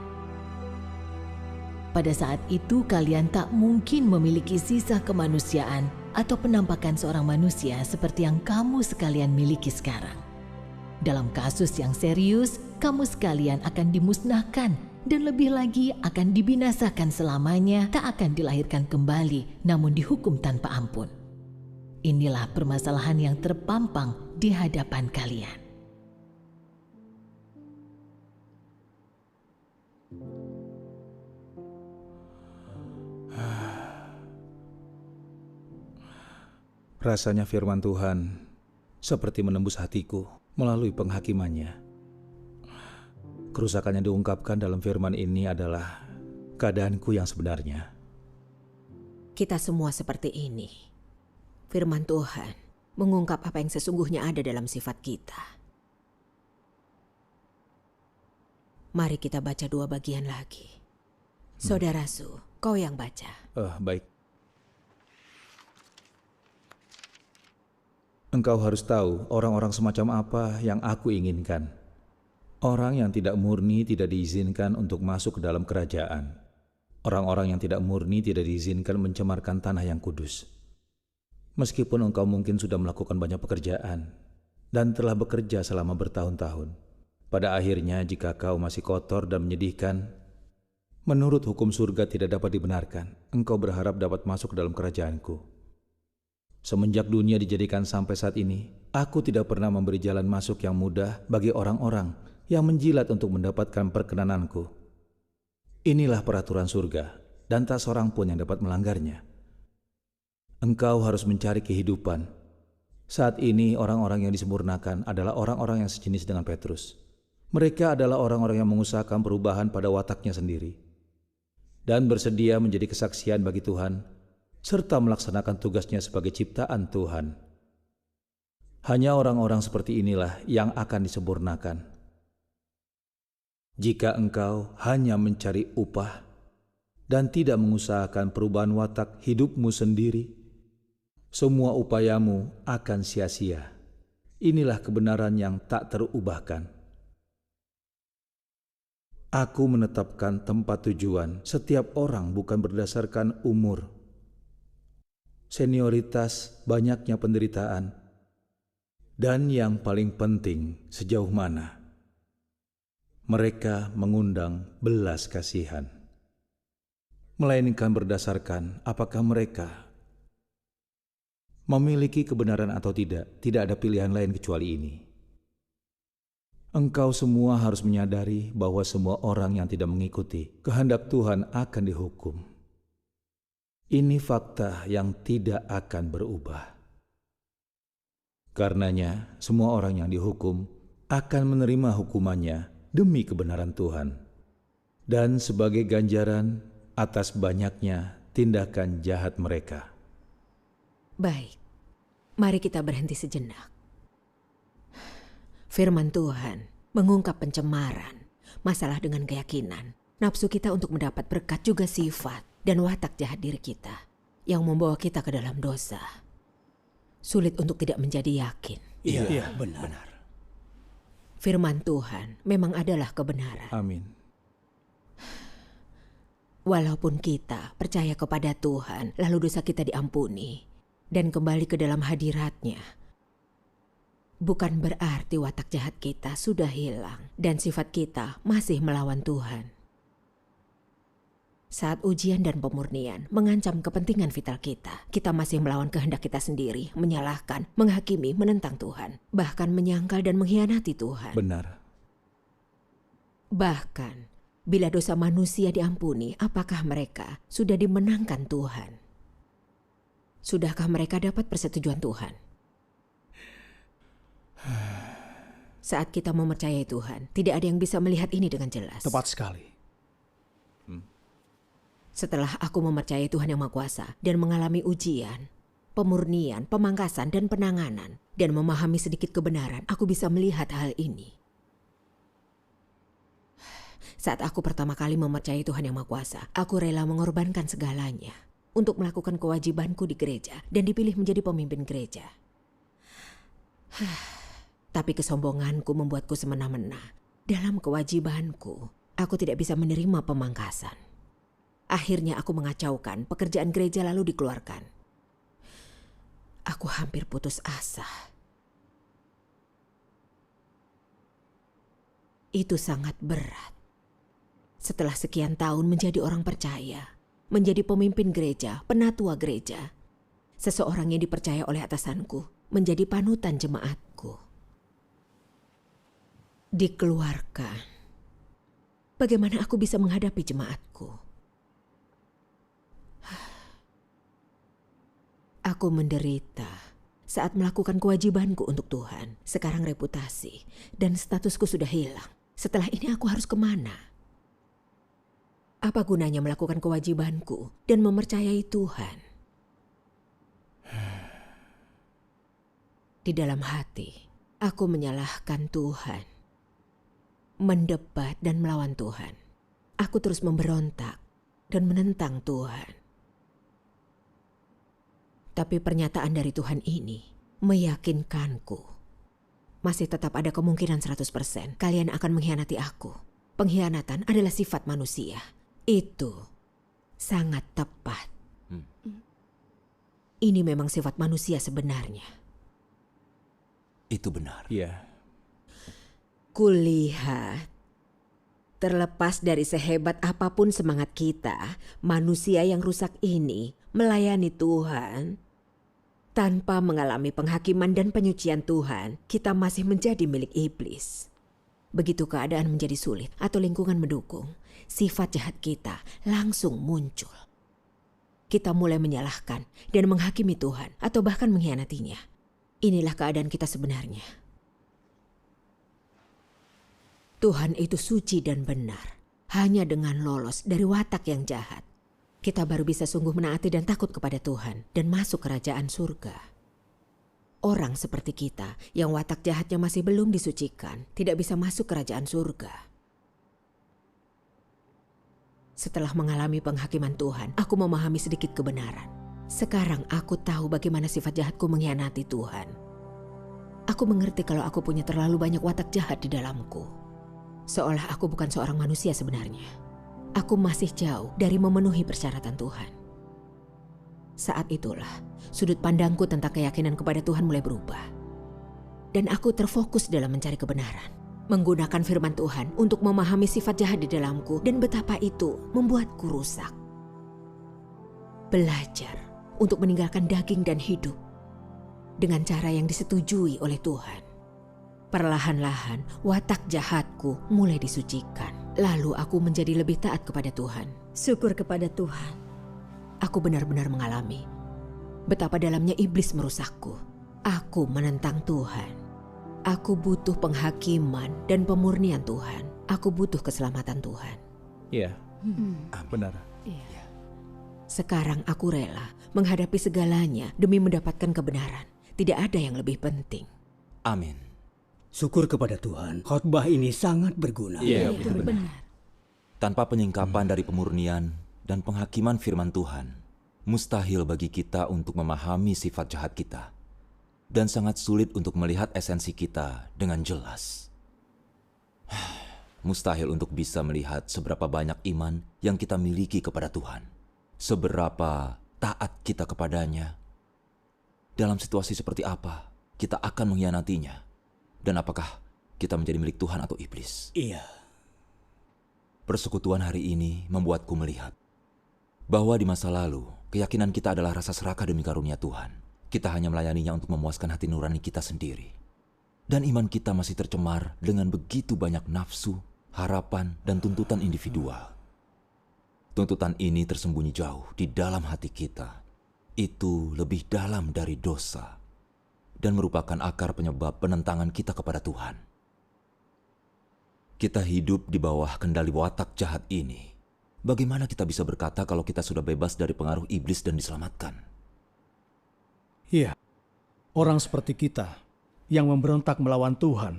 Pada saat itu kalian tak mungkin memiliki sisa kemanusiaan atau penampakan seorang manusia seperti yang kamu sekalian miliki sekarang. Dalam kasus yang serius, kamu sekalian akan dimusnahkan dan lebih lagi akan dibinasakan selamanya, tak akan dilahirkan kembali, namun dihukum tanpa ampun. Inilah permasalahan yang terpampang di hadapan kalian.
Rasanya firman Tuhan seperti menembus hatiku melalui penghakimannya. Kerusakan yang diungkapkan dalam firman ini adalah keadaanku yang sebenarnya.
Kita semua seperti ini. Firman Tuhan mengungkap apa yang sesungguhnya ada dalam sifat kita. Mari kita baca 2 bagian lagi. Saudara Su, kau yang baca.
Baik. Engkau harus tahu orang-orang semacam apa yang aku inginkan. Orang yang tidak murni tidak diizinkan untuk masuk ke dalam kerajaan. Orang-orang yang tidak murni tidak diizinkan mencemarkan tanah yang kudus. Meskipun engkau mungkin sudah melakukan banyak pekerjaan dan telah bekerja selama bertahun-tahun, pada akhirnya jika kau masih kotor dan menyedihkan, menurut hukum surga tidak dapat dibenarkan, engkau berharap dapat masuk ke dalam kerajaanku. Semenjak dunia dijadikan sampai saat ini, aku tidak pernah memberi jalan masuk yang mudah bagi orang-orang yang menjilat untuk mendapatkan perkenananku. Inilah peraturan surga, dan tak seorang pun yang dapat melanggarnya. Engkau harus mencari kehidupan. Saat ini orang-orang yang disempurnakan adalah orang-orang yang sejenis dengan Petrus. Mereka adalah orang-orang yang mengusahakan perubahan pada wataknya sendiri dan bersedia menjadi kesaksian bagi Tuhan serta melaksanakan tugasnya sebagai ciptaan Tuhan. Hanya orang-orang seperti inilah yang akan disempurnakan. Jika engkau hanya mencari upah dan tidak mengusahakan perubahan watak hidupmu sendiri, semua upayamu akan sia-sia. Inilah kebenaran yang tak terubahkan. Aku menetapkan tempat tujuan setiap orang bukan berdasarkan umur, senioritas, banyaknya penderitaan, dan yang paling penting sejauh mana mereka mengundang belas kasihan, melainkan berdasarkan apakah mereka memiliki kebenaran atau tidak. Tidak ada pilihan lain kecuali ini. Engkau semua harus menyadari bahwa semua orang yang tidak mengikuti kehendak Tuhan akan dihukum. Ini fakta yang tidak akan berubah. Karenanya, semua orang yang dihukum akan menerima hukumannya demi kebenaran Tuhan, dan sebagai ganjaran atas banyaknya tindakan jahat mereka.
Baik, mari kita berhenti sejenak. Firman Tuhan mengungkap pencemaran, masalah dengan keyakinan, nafsu kita untuk mendapat berkat juga sifat dan watak jahat diri kita yang membawa kita ke dalam dosa. Sulit untuk tidak menjadi yakin.
Iya, benar.
Firman Tuhan memang adalah kebenaran.
Amin.
Walaupun kita percaya kepada Tuhan, lalu dosa kita diampuni dan kembali ke dalam hadirat-Nya, bukan berarti watak jahat kita sudah hilang dan sifat kita masih melawan Tuhan. Saat ujian dan pemurnian mengancam kepentingan vital kita, kita masih melawan kehendak kita sendiri, menyalahkan, menghakimi, menentang Tuhan, bahkan menyangkal dan mengkhianati Tuhan.
Benar.
Bahkan, bila dosa manusia diampuni, apakah mereka sudah dimenangkan Tuhan? Sudahkah mereka dapat persetujuan Tuhan? Saat kita mempercayai Tuhan, tidak ada yang bisa melihat ini dengan jelas.
Tepat sekali.
Setelah aku mempercayai Tuhan Yang Maha Kuasa dan mengalami ujian, pemurnian, pemangkasan, dan penanganan, dan memahami sedikit kebenaran, aku bisa melihat hal ini. Saat aku pertama kali mempercayai Tuhan Yang Maha Kuasa, aku rela mengorbankan segalanya untuk melakukan kewajibanku di gereja dan dipilih menjadi pemimpin gereja. Tapi kesombonganku membuatku semena-mena. Dalam kewajibanku, aku tidak bisa menerima pemangkasan. Akhirnya aku mengacaukan pekerjaan gereja lalu dikeluarkan. Aku hampir putus asa. Itu sangat berat. Setelah sekian tahun menjadi orang percaya, menjadi pemimpin gereja, penatua gereja, seseorang yang dipercaya oleh atasanku menjadi panutan jemaatku. Dikeluarkan. Bagaimana aku bisa menghadapi jemaatku? Aku menderita saat melakukan kewajibanku untuk Tuhan. Sekarang reputasi dan statusku sudah hilang. Setelah ini aku harus kemana? Apa gunanya melakukan kewajibanku dan mempercayai Tuhan? Di dalam hati, aku menyalahkan Tuhan, mendebat dan melawan Tuhan. Aku terus memberontak dan menentang Tuhan. Tapi pernyataan dari Tuhan ini meyakinkanku. Masih tetap ada kemungkinan 100% kalian akan mengkhianati aku. Pengkhianatan adalah sifat manusia. Itu sangat tepat. Ini memang sifat manusia sebenarnya.
Itu benar.
Iya.
Kulihat, terlepas dari sehebat apapun semangat kita, manusia yang rusak ini melayani Tuhan. Tanpa mengalami penghakiman dan penyucian Tuhan, kita masih menjadi milik iblis. Begitu keadaan menjadi sulit atau lingkungan mendukung, sifat jahat kita langsung muncul. Kita mulai menyalahkan dan menghakimi Tuhan atau bahkan mengkhianatinya. Inilah keadaan kita sebenarnya. Tuhan itu suci dan benar. Hanya dengan lolos dari watak yang jahat, kita baru bisa sungguh menaati dan takut kepada Tuhan dan masuk kerajaan surga. Orang seperti kita yang watak jahatnya masih belum disucikan tidak bisa masuk kerajaan surga. Setelah mengalami penghakiman Tuhan, aku memahami sedikit kebenaran. Sekarang aku tahu bagaimana sifat jahatku mengkhianati Tuhan. Aku mengerti kalau aku punya terlalu banyak watak jahat di dalamku. Seolah aku bukan seorang manusia sebenarnya. Aku masih jauh dari memenuhi persyaratan Tuhan. Saat itulah, sudut pandangku tentang keyakinan kepada Tuhan mulai berubah. Dan aku terfokus dalam mencari kebenaran. Menggunakan firman Tuhan untuk memahami sifat jahat di dalamku dan betapa itu membuatku rusak. Belajar untuk meninggalkan daging dan hidup dengan cara yang disetujui oleh Tuhan. Perlahan-lahan watak jahatku mulai disucikan. Lalu aku menjadi lebih taat kepada Tuhan.
Syukur kepada Tuhan.
Aku benar-benar mengalami betapa dalamnya iblis merusakku. Aku menentang Tuhan. Aku butuh penghakiman dan pemurnian Tuhan. Aku butuh keselamatan Tuhan.
Iya, benar.
Iya. Sekarang aku rela menghadapi segalanya demi mendapatkan kebenaran. Tidak ada yang lebih penting.
Amin.
Syukur kepada Tuhan, khotbah ini sangat berguna.
Iya,
Benar.
Tanpa penyingkapan dari pemurnian dan penghakiman firman Tuhan, mustahil bagi kita untuk memahami sifat jahat kita. Dan sangat sulit untuk melihat esensi kita dengan jelas. Mustahil untuk bisa melihat seberapa banyak iman yang kita miliki kepada Tuhan. Seberapa taat kita kepadanya. Dalam situasi seperti apa kita akan mengkhianatinya. Dan apakah kita menjadi milik Tuhan atau iblis?
Iya.
Persekutuan hari ini membuatku melihat bahwa di masa lalu keyakinan kita adalah rasa serakah demi karunia Tuhan. Kita hanya melayaninya untuk memuaskan hati nurani kita sendiri. Dan iman kita masih tercemar dengan begitu banyak nafsu, harapan, dan tuntutan individual. Tuntutan ini tersembunyi jauh di dalam hati kita. Itu lebih dalam dari dosa dan merupakan akar penyebab penentangan kita kepada Tuhan. Kita hidup di bawah kendali watak jahat ini. Bagaimana kita bisa berkata kalau kita sudah bebas dari pengaruh iblis dan diselamatkan?
Iya, orang seperti kita yang memberontak melawan Tuhan,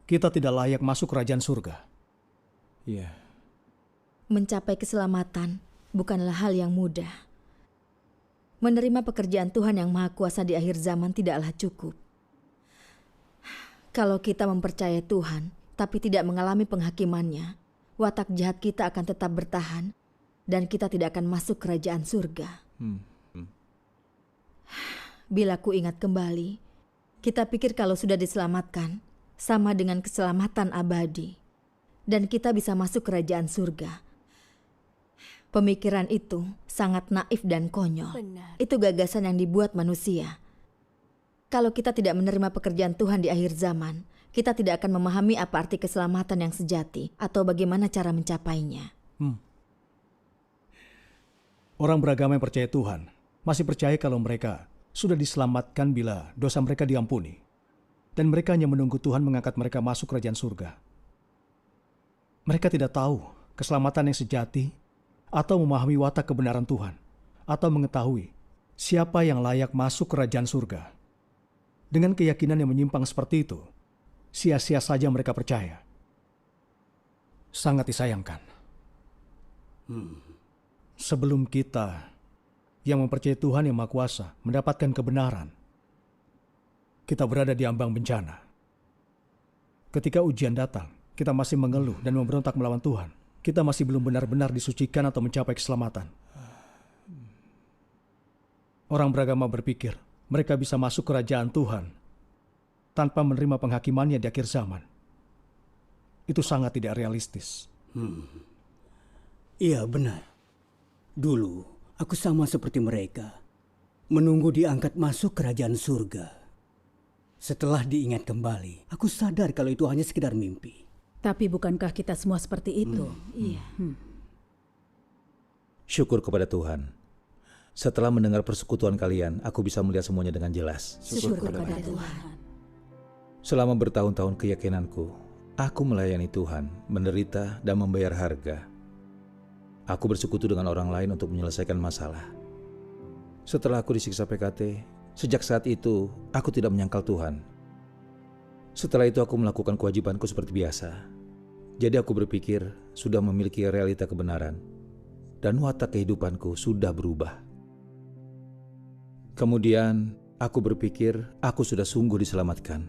kita tidak layak masuk kerajaan surga.
Iya.
Mencapai keselamatan bukanlah hal yang mudah. Menerima pekerjaan Tuhan yang Maha Kuasa di akhir zaman tidaklah cukup. Kalau kita mempercayai Tuhan, tapi tidak mengalami penghakimannya, watak jahat kita akan tetap bertahan, dan kita tidak akan masuk kerajaan surga. Bila ku ingat kembali, kita pikir kalau sudah diselamatkan, sama dengan keselamatan abadi, dan kita bisa masuk kerajaan surga. Pemikiran itu sangat naif dan konyol.
Benar.
Itu gagasan yang dibuat manusia. Kalau kita tidak menerima pekerjaan Tuhan di akhir zaman, kita tidak akan memahami apa arti keselamatan yang sejati atau bagaimana cara mencapainya.
Orang beragama yang percaya Tuhan masih percaya kalau mereka sudah diselamatkan bila dosa mereka diampuni. Dan mereka hanya menunggu Tuhan mengangkat mereka masuk kerajaan surga. Mereka tidak tahu keselamatan yang sejati atau memahami watak kebenaran Tuhan, atau mengetahui siapa yang layak masuk kerajaan surga. Dengan keyakinan yang menyimpang seperti itu, sia-sia saja mereka percaya. Sangat disayangkan. Sebelum kita yang mempercayai Tuhan yang Maha Kuasa mendapatkan kebenaran, kita berada di ambang bencana. Ketika ujian datang, kita masih mengeluh dan memberontak melawan Tuhan. Kita masih belum benar-benar disucikan atau mencapai keselamatan. Orang beragama berpikir mereka bisa masuk kerajaan Tuhan tanpa menerima penghakimannya di akhir zaman. Itu sangat tidak realistis.
Iya, benar. Dulu, aku sama seperti mereka. Menunggu diangkat masuk kerajaan surga. Setelah diingat kembali, aku sadar kalau itu hanya sekedar mimpi.
Tapi bukankah kita semua seperti itu?
Iya.
Syukur kepada Tuhan. Setelah mendengar persekutuan kalian, aku bisa melihat semuanya dengan jelas.
Syukur kepada Tuhan.
Selama bertahun-tahun keyakinanku, aku melayani Tuhan, menderita dan membayar harga. Aku bersekutu dengan orang lain untuk menyelesaikan masalah. Setelah aku disiksa PKT, sejak saat itu aku tidak menyangkal Tuhan. Setelah itu aku melakukan kewajibanku seperti biasa. Jadi aku berpikir sudah memiliki realita kebenaran dan watak kehidupanku sudah berubah. Kemudian aku berpikir aku sudah sungguh diselamatkan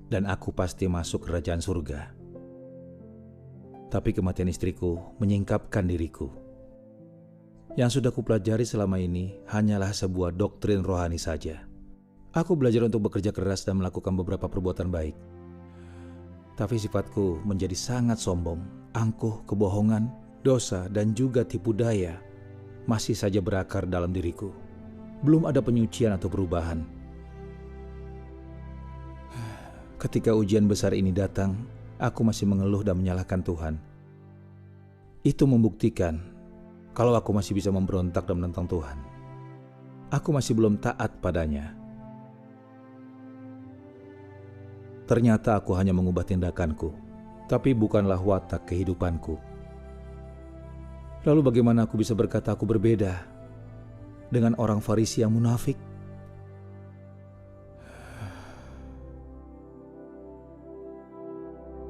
dan aku pasti masuk kerajaan surga. Tapi kematian istriku menyingkapkan diriku. Yang sudah kupelajari selama ini hanyalah sebuah doktrin rohani saja. Aku belajar untuk bekerja keras dan melakukan beberapa perbuatan baik. Tapi sifatku menjadi sangat sombong, angkuh, kebohongan, dosa, dan juga tipu daya masih saja berakar dalam diriku. Belum ada penyucian atau perubahan. Ketika ujian besar ini datang, aku masih mengeluh dan menyalahkan Tuhan. Itu membuktikan kalau aku masih bisa memberontak dan menentang Tuhan. Aku masih belum taat padanya. Ternyata aku hanya mengubah tindakanku, tapi bukanlah watak kehidupanku. Lalu bagaimana aku bisa berkata aku berbeda dengan orang Farisi yang munafik?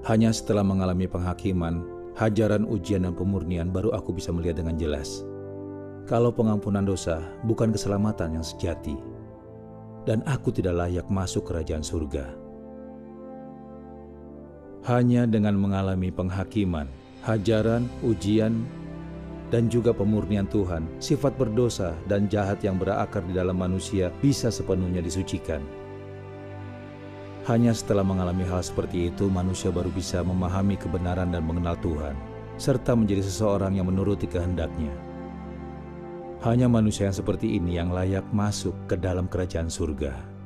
Hanya setelah mengalami penghakiman, hajaran, ujian, dan pemurnian baru aku bisa melihat dengan jelas kalau pengampunan dosa bukan keselamatan yang sejati, dan aku tidak layak masuk kerajaan surga. Hanya dengan mengalami penghakiman, hajaran, ujian, dan juga pemurnian Tuhan, sifat berdosa dan jahat yang berakar di dalam manusia bisa sepenuhnya disucikan. Hanya setelah mengalami hal seperti itu, manusia baru bisa memahami kebenaran dan mengenal Tuhan, serta menjadi seseorang yang menuruti kehendak-Nya. Hanya manusia yang seperti ini yang layak masuk ke dalam kerajaan surga.